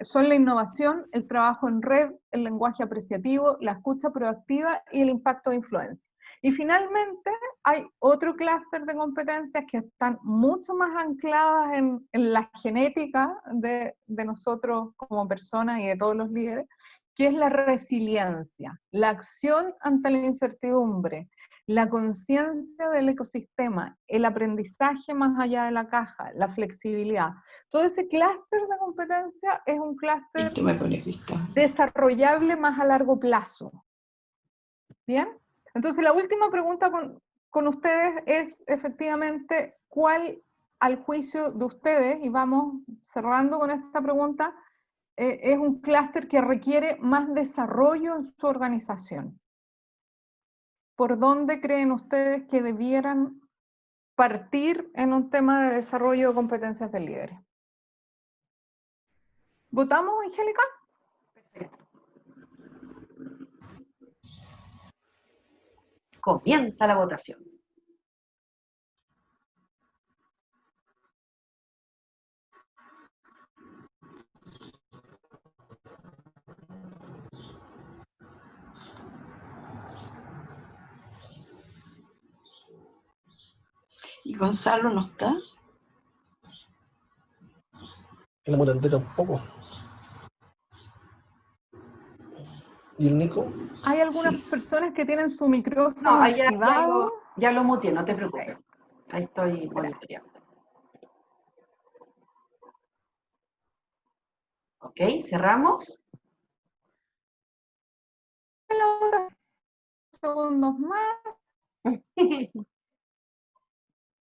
son la innovación, el trabajo en red, el lenguaje apreciativo, la escucha proactiva y el impacto de influencia. Y finalmente hay otro clúster de competencias que están mucho más ancladas en la genética de nosotros como personas y de todos los líderes, que es la resiliencia, la acción ante la incertidumbre, la conciencia del ecosistema, el aprendizaje más allá de la caja, la flexibilidad. Todo ese clúster de competencia es un clúster desarrollable más a largo plazo. ¿Bien? Entonces la última pregunta con ustedes es efectivamente cuál al juicio de ustedes, y vamos cerrando con esta pregunta, es un clúster que requiere más desarrollo en su organización. ¿Por dónde creen ustedes que debieran partir en un tema de desarrollo de competencias de líderes? ¿Votamos, Angélica? Perfecto. Comienza la votación. ¿Y Gonzalo no está? La Morandé tampoco. ¿Y el Nico? Hay algunas personas que tienen su micrófono No, activado. ya lo muteé, no te preocupes. Perfecto. Ahí estoy monitoreando. Ok, cerramos. Segundos más.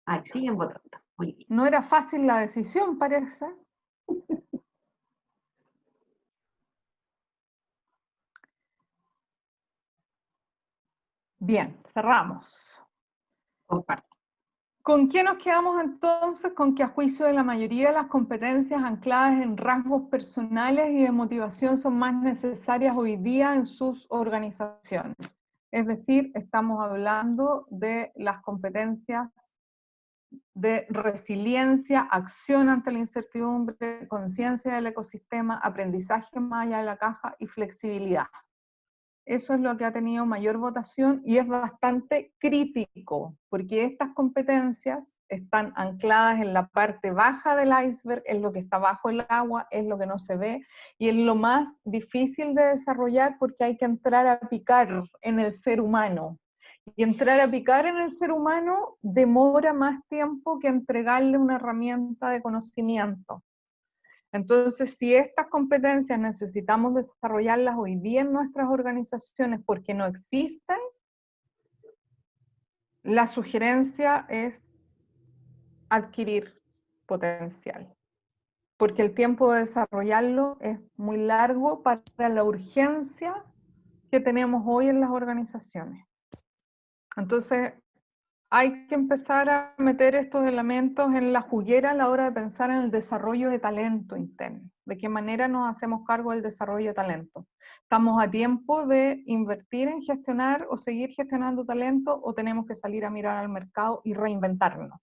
Ahí siguen votando. Muy bien. No era fácil la decisión, parece. Bien, cerramos. Comparto. ¿Con qué nos quedamos entonces? Con que a juicio de la mayoría de las competencias ancladas en rasgos personales y de motivación son más necesarias hoy día en sus organizaciones. Es decir, estamos hablando de las competencias de resiliencia, acción ante la incertidumbre, conciencia del ecosistema, aprendizaje más allá de la caja y flexibilidad. Eso es lo que ha tenido mayor votación y es bastante crítico, porque estas competencias están ancladas en la parte baja del iceberg, es lo que está bajo el agua, es lo que no se ve, y es lo más difícil de desarrollar porque hay que entrar a picar en el ser humano. Y entrar a picar en el ser humano demora más tiempo que entregarle una herramienta de conocimiento. Entonces, si estas competencias necesitamos desarrollarlas hoy día en nuestras organizaciones porque no existen, la sugerencia es adquirir potencial, porque el tiempo de desarrollarlo es muy largo para la urgencia que tenemos hoy en las organizaciones. Entonces, hay que empezar a meter estos elementos en la juguera a la hora de pensar en el desarrollo de talento interno. ¿De qué manera nos hacemos cargo del desarrollo de talento? ¿Estamos a tiempo de invertir en gestionar o seguir gestionando talento o tenemos que salir a mirar al mercado y reinventarnos?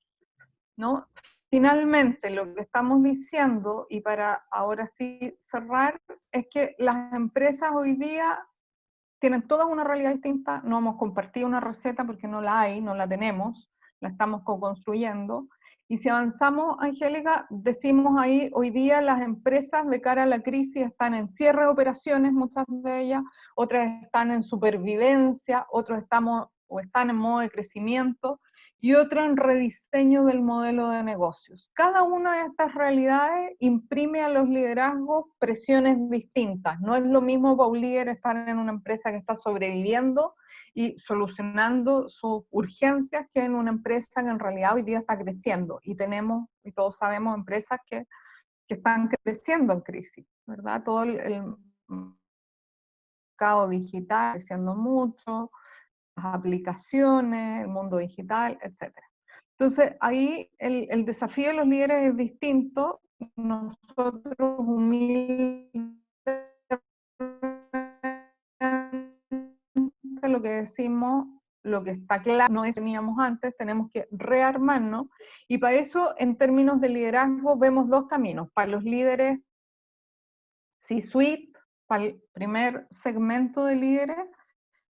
¿No? Finalmente, lo que estamos diciendo, y para ahora sí cerrar, es que las empresas hoy día tienen toda una realidad distinta, no hemos compartido una receta porque no la hay, no la tenemos, la estamos co-construyendo. Y si avanzamos, Angélica, decimos ahí, hoy día las empresas de cara a la crisis están en cierre de operaciones, muchas de ellas, otras están en supervivencia, otros están en modo de crecimiento, y otra en rediseño del modelo de negocios. Cada una de estas realidades imprime a los liderazgos presiones distintas. No es lo mismo para un líder estar en una empresa que está sobreviviendo y solucionando sus urgencias que en una empresa que en realidad hoy día está creciendo. Y tenemos, y todos sabemos, empresas que están creciendo en crisis, ¿verdad? Todo el mercado digital creciendo mucho, las aplicaciones, el mundo digital, etc. Entonces, ahí el desafío de los líderes es distinto. Nosotros humildemente lo que decimos, lo que está claro, no es que teníamos antes, tenemos que rearmarnos, y para eso, en términos de liderazgo, vemos dos caminos. Para los líderes C-Suite, para el primer segmento de líderes,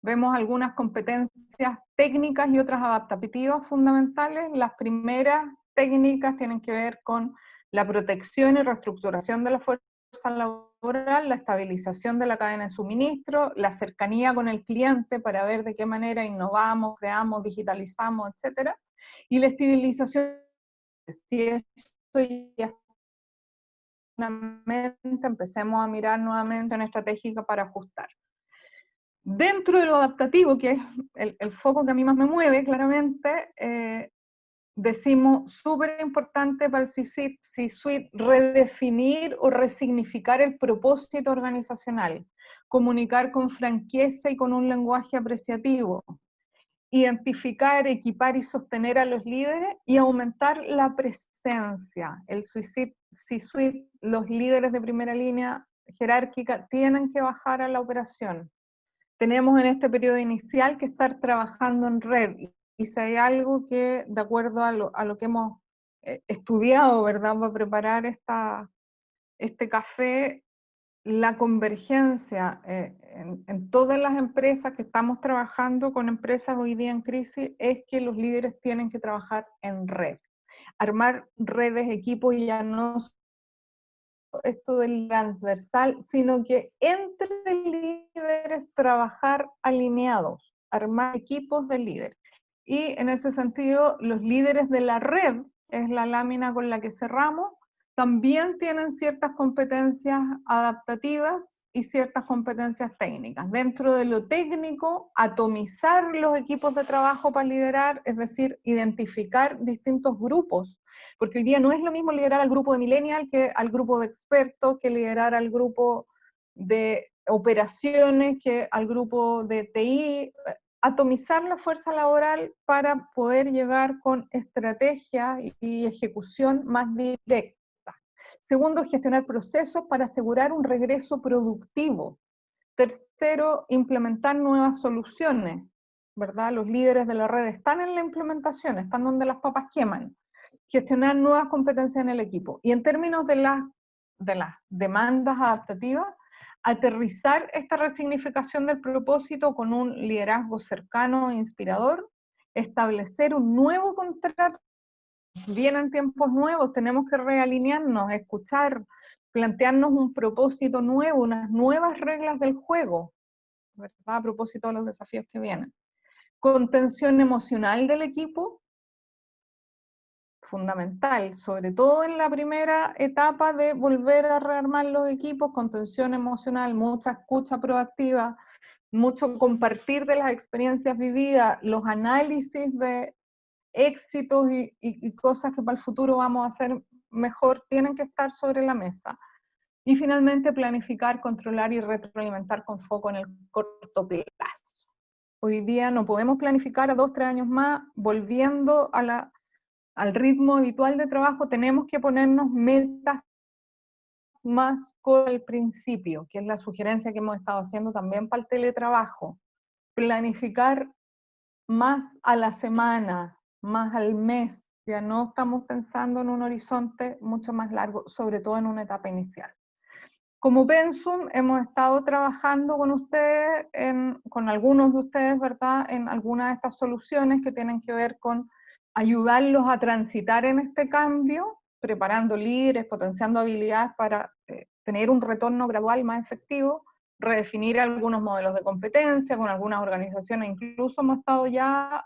vemos algunas competencias técnicas y otras adaptativas fundamentales. Las primeras técnicas tienen que ver con la protección y reestructuración de la fuerza laboral, la estabilización de la cadena de suministro, la cercanía con el cliente para ver de qué manera innovamos, creamos, digitalizamos, etc. Y la estabilización, si esto ya empecemos a mirar nuevamente una estratégica para ajustar. Dentro de lo adaptativo, que es el foco que a mí más me mueve, claramente, decimos súper importante para el C-Suite redefinir o resignificar el propósito organizacional, comunicar con franqueza y con un lenguaje apreciativo, identificar, equipar y sostener a los líderes y aumentar la presencia. El C-Suite, los líderes de primera línea jerárquica tienen que bajar a la operación. Tenemos en este periodo inicial que estar trabajando en red, y si hay algo que, de acuerdo a lo que hemos estudiado, ¿verdad?, para preparar este café, la convergencia en todas las empresas que estamos trabajando con empresas hoy día en crisis, es que los líderes tienen que trabajar en red. Armar redes, equipos, ya no esto del transversal, sino que entre líderes trabajar alineados, armar equipos de líderes. Y en ese sentido, los líderes de la red, es la lámina con la que cerramos, también tienen ciertas competencias adaptativas y ciertas competencias técnicas. Dentro de lo técnico, atomizar los equipos de trabajo para liderar, es decir, identificar distintos grupos, porque hoy día no es lo mismo liderar al grupo de millennial que al grupo de expertos, que liderar al grupo de operaciones, que al grupo de TI, atomizar la fuerza laboral para poder llegar con estrategia y ejecución más directa. Segundo, gestionar procesos para asegurar un regreso productivo. Tercero, implementar nuevas soluciones, ¿verdad? Los líderes de la red están en la implementación, están donde las papas queman. Gestionar nuevas competencias en el equipo. Y en términos de las demandas adaptativas, aterrizar esta resignificación del propósito con un liderazgo cercano e inspirador, establecer un nuevo contrato. Vienen tiempos nuevos, tenemos que realinearnos, escuchar, plantearnos un propósito nuevo, unas nuevas reglas del juego, ¿verdad? A propósito de los desafíos que vienen. Contención emocional del equipo, fundamental, sobre todo en la primera etapa de volver a rearmar los equipos, contención emocional, mucha escucha proactiva, mucho compartir de las experiencias vividas, los análisis de éxitos y cosas que para el futuro vamos a hacer mejor, tienen que estar sobre la mesa. Y finalmente, planificar, controlar y retroalimentar con foco en el corto plazo. Hoy día no podemos planificar a 2 o 3 años más, volviendo al ritmo habitual de trabajo, tenemos que ponernos metas más con el principio, que es la sugerencia que hemos estado haciendo también para el teletrabajo. Planificar más a la semana, más al mes, ya no estamos pensando en un horizonte mucho más largo, sobre todo en una etapa inicial. Como Pensum hemos estado trabajando con ustedes, con algunos de ustedes, ¿verdad?, en algunas de estas soluciones que tienen que ver con ayudarlos a transitar en este cambio, preparando líderes, potenciando habilidades para tener un retorno gradual más efectivo, redefinir algunos modelos de competencia con algunas organizaciones, incluso hemos estado ya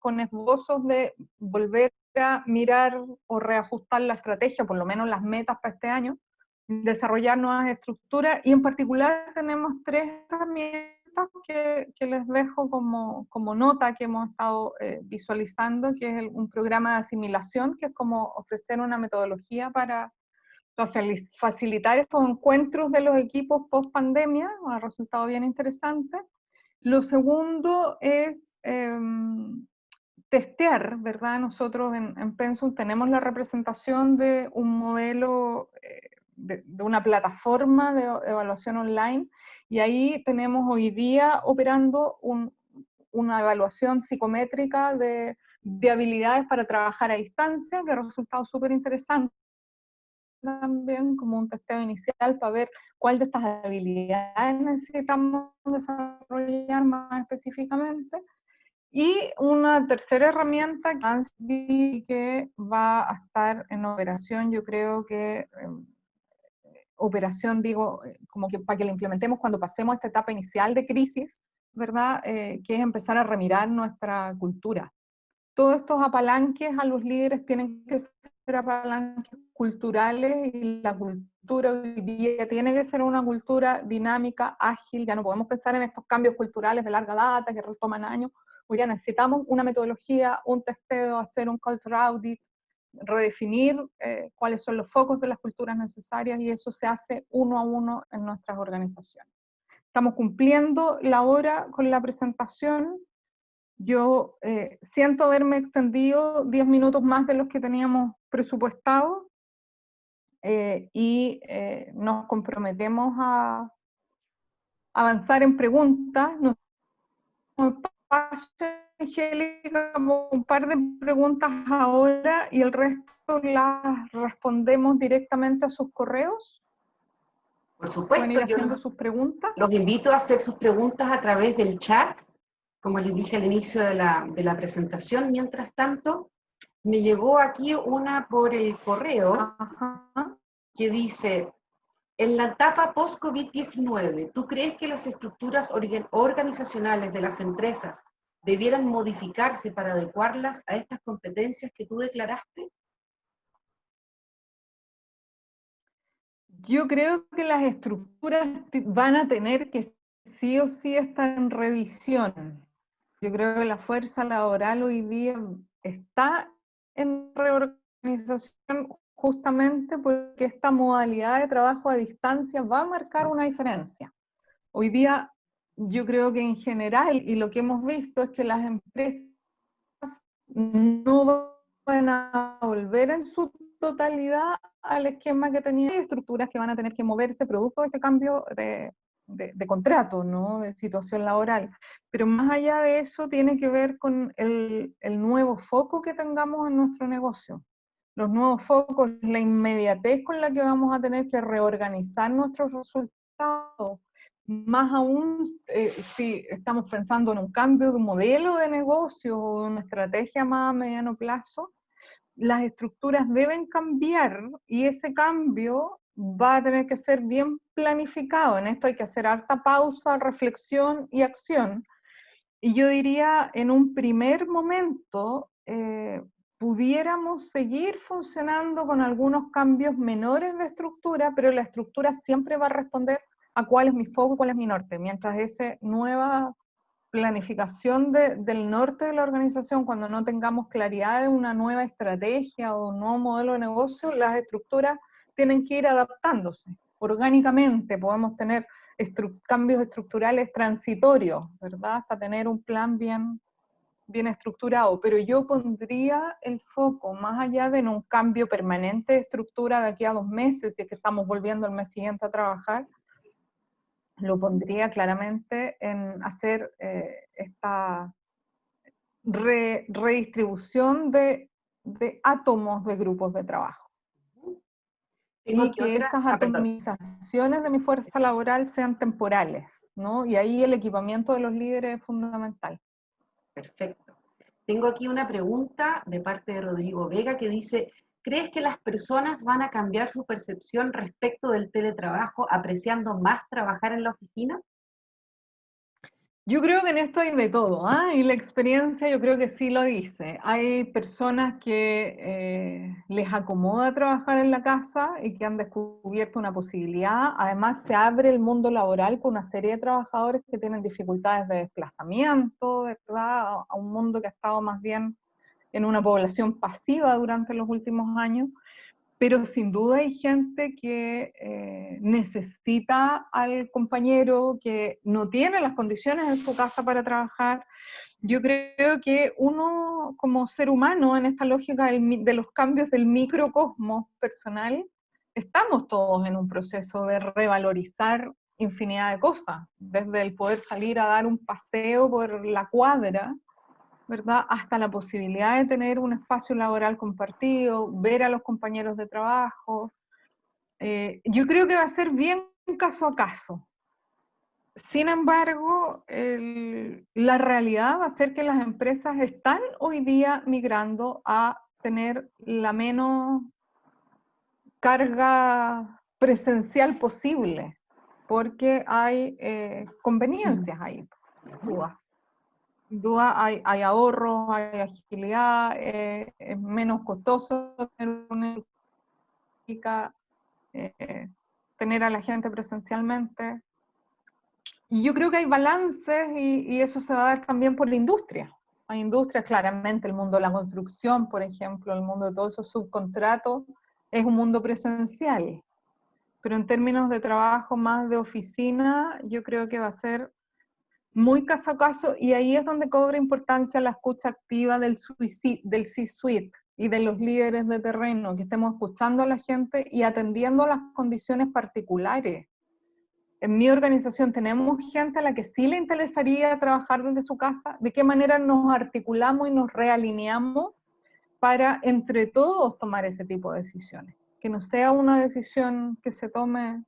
con esbozos de volver a mirar o reajustar la estrategia, por lo menos las metas para este año, desarrollar nuevas estructuras, y en particular tenemos 3 herramientas que les dejo como nota que hemos estado visualizando, que es un programa de asimilación, que es como ofrecer una metodología para facilitar estos encuentros de los equipos post pandemia, ha resultado bien interesante. Lo segundo es testear, ¿verdad? Nosotros en Pensum tenemos la representación de un modelo, de una plataforma de evaluación online, y ahí tenemos hoy día operando una evaluación psicométrica de habilidades para trabajar a distancia, que ha resultado súper interesante. también como un testeo inicial para ver cuál de estas habilidades necesitamos desarrollar más específicamente. Y una tercera herramienta que va a estar en operación, yo creo que operación, digo, como que para que la implementemos cuando pasemos esta etapa inicial de crisis, ¿verdad? Que es empezar a remirar nuestra cultura. Todos estos apalanques a los líderes tienen que ser apalanques culturales, y la cultura hoy día tiene que ser una cultura dinámica, ágil. Ya no podemos pensar en estos cambios culturales de larga data que toman años. Hoy día necesitamos una metodología, un testeo, hacer un culture audit, redefinir cuáles son los focos de las culturas necesarias, y eso se hace uno a uno en nuestras organizaciones. Estamos cumpliendo la hora con la presentación. Yo siento haberme extendido 10 minutos más de los que teníamos presupuestados, y nos comprometemos a avanzar en preguntas. Nos paso, Angélica, como un par de preguntas ahora y el resto las respondemos directamente a sus correos. Por Pueden ir supuesto, yo haciendo sus preguntas. los invito a hacer sus preguntas a través del chat, como les dije al inicio de la presentación. Mientras tanto, me llegó aquí una por el correo. Ajá. Que dice: en la etapa post-COVID-19, ¿tú crees que las estructuras organizacionales de las empresas debieran modificarse para adecuarlas a estas competencias que tú declaraste? Yo creo que las estructuras van a tener que sí o sí estar en revisión. Yo creo que la fuerza laboral hoy día está en reorganización justamente porque esta modalidad de trabajo a distancia va a marcar una diferencia. Hoy día yo creo que en general, y lo que hemos visto es que las empresas no van a volver en su totalidad al esquema que tenían. Hay estructuras que van a tener que moverse producto de este cambio de contrato, ¿no? De situación laboral. Pero más allá de eso tiene que ver con el nuevo foco que tengamos en nuestro negocio. Los nuevos focos, la inmediatez con la que vamos a tener que reorganizar nuestros resultados. Más aún si estamos pensando en un cambio de un modelo de negocio o de una estrategia más a mediano plazo, las estructuras deben cambiar y ese cambio va a tener que ser bien planificado. En esto hay que hacer harta pausa, reflexión y acción. Y yo diría, en un primer momento, pudiéramos seguir funcionando con algunos cambios menores de estructura, pero la estructura siempre va a responder a cuál es mi foco y cuál es mi norte, mientras esa nueva planificación del norte de la organización, cuando no tengamos claridad de una nueva estrategia o un nuevo modelo de negocio, las estructuras tienen que ir adaptándose. Orgánicamente podemos tener cambios estructurales transitorios, ¿verdad? Hasta tener un plan bien estructurado, pero yo pondría el foco más allá de en un cambio permanente de estructura de aquí a 2 meses, si es que estamos volviendo el mes siguiente a trabajar, lo pondría claramente en hacer esta redistribución de átomos de grupos de trabajo. Tengo Y aquí que otra, esas perdón. atomizaciones de mi fuerza laboral sean temporales, ¿no? Y ahí el equipamiento de los líderes es fundamental. Perfecto. Tengo aquí una pregunta de parte de Rodrigo Vega que dice: ¿crees que las personas van a cambiar su percepción respecto del teletrabajo, apreciando más trabajar en la oficina? Yo creo que en esto hay de todo, ¿ah? Y la experiencia yo creo que sí lo dice. Hay personas que les acomoda trabajar en la casa y que han descubierto una posibilidad. Además, se abre el mundo laboral con una serie de trabajadores que tienen dificultades de desplazamiento, ¿verdad? A un mundo que ha estado más bien en una población pasiva durante los últimos años. Pero sin duda hay gente que necesita al compañero, que no tiene las condiciones en su casa para trabajar. Yo creo que uno como ser humano, en esta lógica de los cambios del microcosmos personal, estamos todos en un proceso de revalorizar infinidad de cosas, desde el poder salir a dar un paseo por la cuadra, ¿verdad? Hasta la posibilidad de tener un espacio laboral compartido, ver a los compañeros de trabajo, Yo creo que va a ser bien caso a caso. Sin embargo, la realidad va a ser que las empresas están hoy día migrando a tener la menos carga presencial posible, porque hay conveniencias ahí. Duda, hay ahorros, hay agilidad, es menos costoso tener una tener a la gente presencialmente. Y yo creo que hay balances y eso se va a dar también por la industria. Hay industrias, claramente, el mundo de la construcción, por ejemplo, el mundo de todos esos subcontratos, es un mundo presencial. Pero en términos de trabajo más de oficina, yo creo que va a ser muy caso a caso, y ahí es donde cobra importancia la escucha activa del C-suite y de los líderes de terreno, que estemos escuchando a la gente y atendiendo a las condiciones particulares. En mi organización tenemos gente a la que sí le interesaría trabajar desde su casa. ¿De qué manera nos articulamos y nos realineamos para entre todos tomar ese tipo de decisiones? Que no sea una decisión que se tome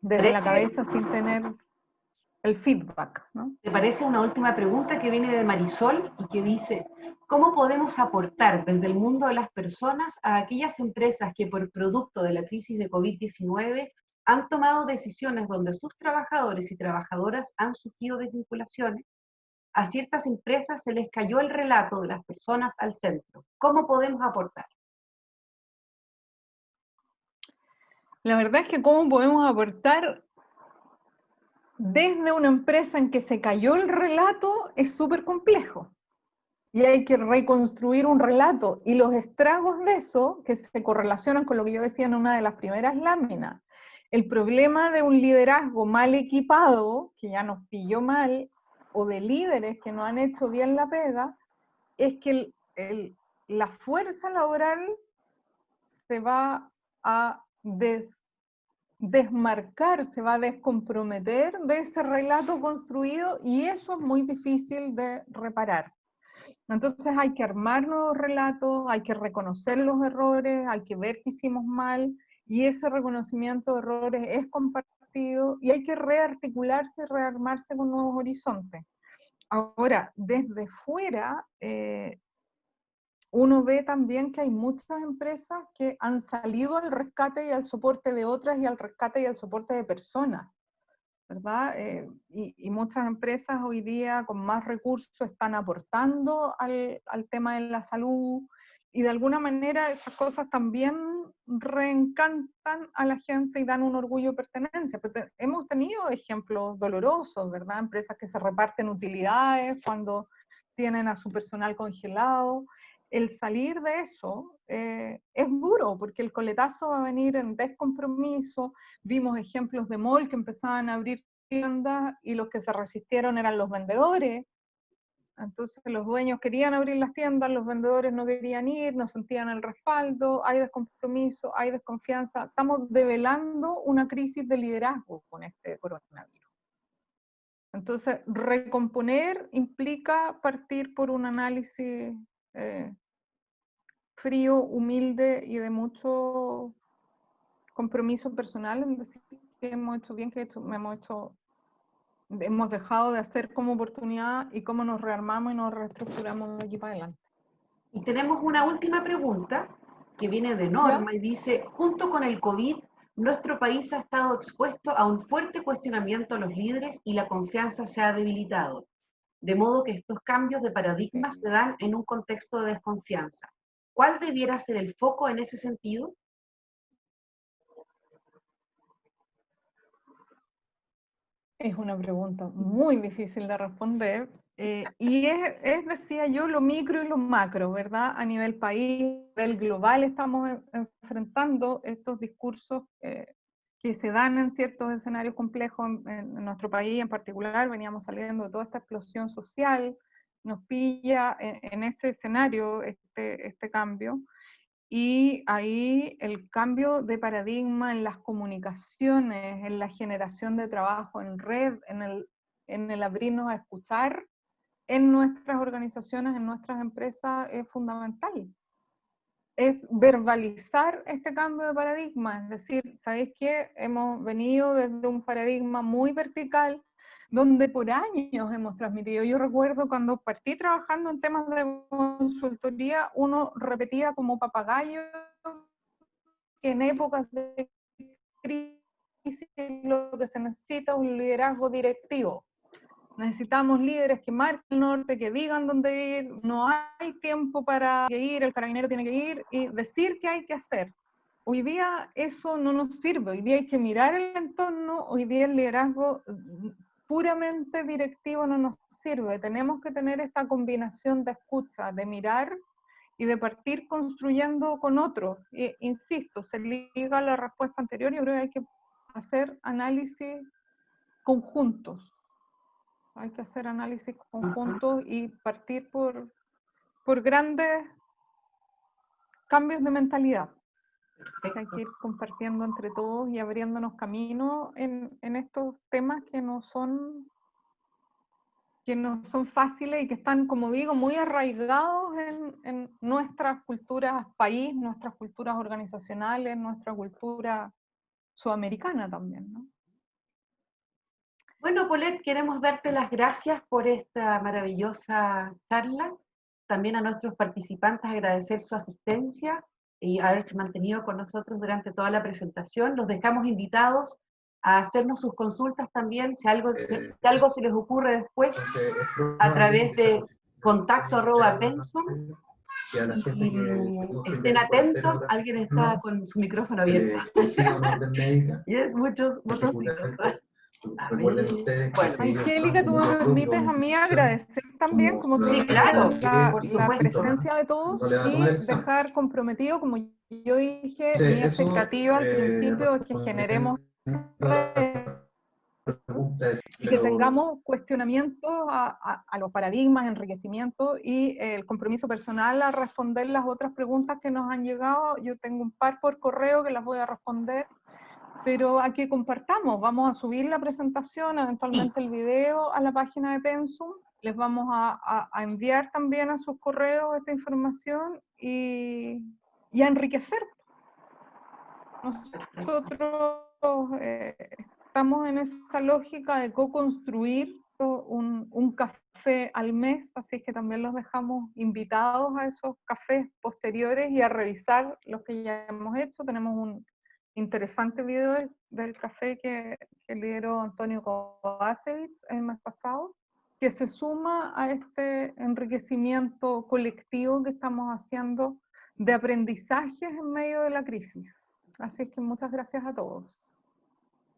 desde la cabeza sin tener el feedback, ¿no? Me parece una última pregunta que viene de Marisol y que dice, ¿cómo podemos aportar desde el mundo de las personas a aquellas empresas que por producto de la crisis de COVID-19 han tomado decisiones donde sus trabajadores y trabajadoras han sufrido desvinculaciones? A ciertas empresas se les cayó el relato de las personas al centro. ¿Cómo podemos aportar? La verdad es que cómo podemos aportar desde una empresa en que se cayó el relato es súper complejo. Y hay que reconstruir un relato. Y los estragos de eso, que se correlacionan con lo que yo decía en una de las primeras láminas, el problema de un liderazgo mal equipado, que ya nos pilló mal, o de líderes que no han hecho bien la pega, es que la fuerza laboral se va a desmarcar, se va a descomprometer de ese relato construido, y eso es muy difícil de reparar. Entonces hay que armar nuevos relatos, hay que reconocer los errores, hay que ver qué hicimos mal, y ese reconocimiento de errores es compartido, y hay que rearticularse y rearmarse con nuevos horizontes. Ahora, desde fuera, uno ve también que hay muchas empresas que han salido al rescate y al soporte de otras, y al rescate y al soporte de personas, ¿verdad? Y muchas empresas hoy día con más recursos están aportando al tema de la salud, y de alguna manera esas cosas también reencantan a la gente y dan un orgullo de pertenencia. Pero hemos tenido ejemplos dolorosos, ¿verdad? Empresas que se reparten utilidades cuando tienen a su personal congelado. El salir de eso es duro, porque el coletazo va a venir en descompromiso. Vimos ejemplos de mall que empezaban a abrir tiendas y los que se resistieron eran los vendedores. Entonces los dueños querían abrir las tiendas, los vendedores no querían ir, no sentían el respaldo, hay descompromiso, hay desconfianza. Estamos develando una crisis de liderazgo con este coronavirus. Entonces, recomponer implica partir por un análisis frío, humilde y de mucho compromiso personal en decir que hemos hecho bien, que hemos dejado de hacer como oportunidad, y cómo nos rearmamos y nos reestructuramos de aquí para adelante. Y tenemos una última pregunta que viene de Norma y dice, junto con el COVID, nuestro país ha estado expuesto a un fuerte cuestionamiento a los líderes y la confianza se ha debilitado, de modo que estos cambios de paradigma se dan en un contexto de desconfianza. ¿Cuál debiera ser el foco en ese sentido? Es una pregunta muy difícil de responder, y decía yo, lo micro y lo macro, ¿verdad? A nivel país, a nivel global, estamos enfrentando estos discursos que se dan en ciertos escenarios complejos en nuestro país en particular. Veníamos saliendo de toda esta explosión social, nos pilla en ese escenario este cambio. Y ahí el cambio de paradigma en las comunicaciones, en la generación de trabajo en red, en el abrirnos a escuchar en nuestras organizaciones, en nuestras empresas, es fundamental. es verbalizar este cambio de paradigma, es decir, ¿sabéis qué? Hemos venido desde un paradigma muy vertical, donde por años hemos transmitido. Yo recuerdo cuando partí trabajando en temas de consultoría, uno repetía como papagayo que en épocas de crisis lo que se necesita es un liderazgo directivo. Necesitamos líderes que marquen el norte, que digan dónde ir, no hay tiempo para ir, el carabinero tiene que ir y decir qué hay que hacer. Hoy día eso no nos sirve, hoy día hay que mirar el entorno, hoy día el liderazgo puramente directivo no nos sirve, tenemos que tener esta combinación de escucha, de mirar y de partir construyendo con otros. Insisto, se liga a la respuesta anterior, yo creo que hay que hacer análisis conjuntos. Hay que hacer análisis conjuntos y partir por grandes cambios de mentalidad. Hay que ir compartiendo entre todos y abriéndonos camino en estos temas que no son fáciles y que están, como digo, muy arraigados en nuestras culturas país, nuestras culturas organizacionales, nuestra cultura sudamericana también, ¿no? Bueno, Paulette, queremos darte las gracias por esta maravillosa charla. También a nuestros participantes agradecer su asistencia y haberse mantenido con nosotros durante toda la presentación. Los dejamos invitados a hacernos sus consultas también, si algo se les ocurre después, a través de contacto@pensum. Estén atentos, alguien está con su micrófono abierto. Y es muchos botoncitos. Recuerden ustedes que Bueno, Angélica, tú me permites a mí agradecer también, como tú dices, claro, la por supuesto. presencia de todos y dejar comprometido, como yo dije, Sí, mi eso, expectativa al principio es que generemos y que tengamos cuestionamientos a los paradigmas, enriquecimiento y el compromiso personal a responder las otras preguntas que nos han llegado. Yo tengo un par por correo que las voy a responder, pero a que compartamos. Vamos a subir la presentación, eventualmente el video a la página de Pensum. Les vamos a enviar también a sus correos esta información y a enriquecer. Nosotros estamos en esa lógica de co-construir un café al mes, así que también los dejamos invitados a esos cafés posteriores y a revisar los que ya hemos hecho. Tenemos un interesante video del café que lideró Antonio Kovacevic el mes pasado, que se suma a este enriquecimiento colectivo que estamos haciendo de aprendizajes en medio de la crisis. Así que muchas gracias a todos.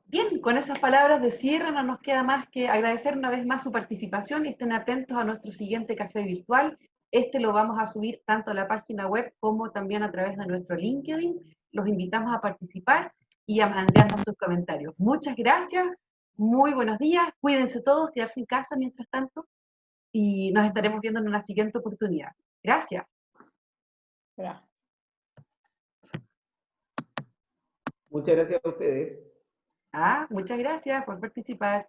Bien, con esas palabras de cierre no nos queda más que agradecer una vez más su participación y estén atentos a nuestro siguiente café virtual. Este lo vamos a subir tanto a la página web como también a través de nuestro LinkedIn. Los invitamos a participar y a mandarnos sus comentarios. Muchas gracias, muy buenos días, cuídense todos, quedarse en casa mientras tanto y nos estaremos viendo en una siguiente oportunidad. Gracias. Gracias. Muchas gracias a ustedes. Muchas gracias por participar.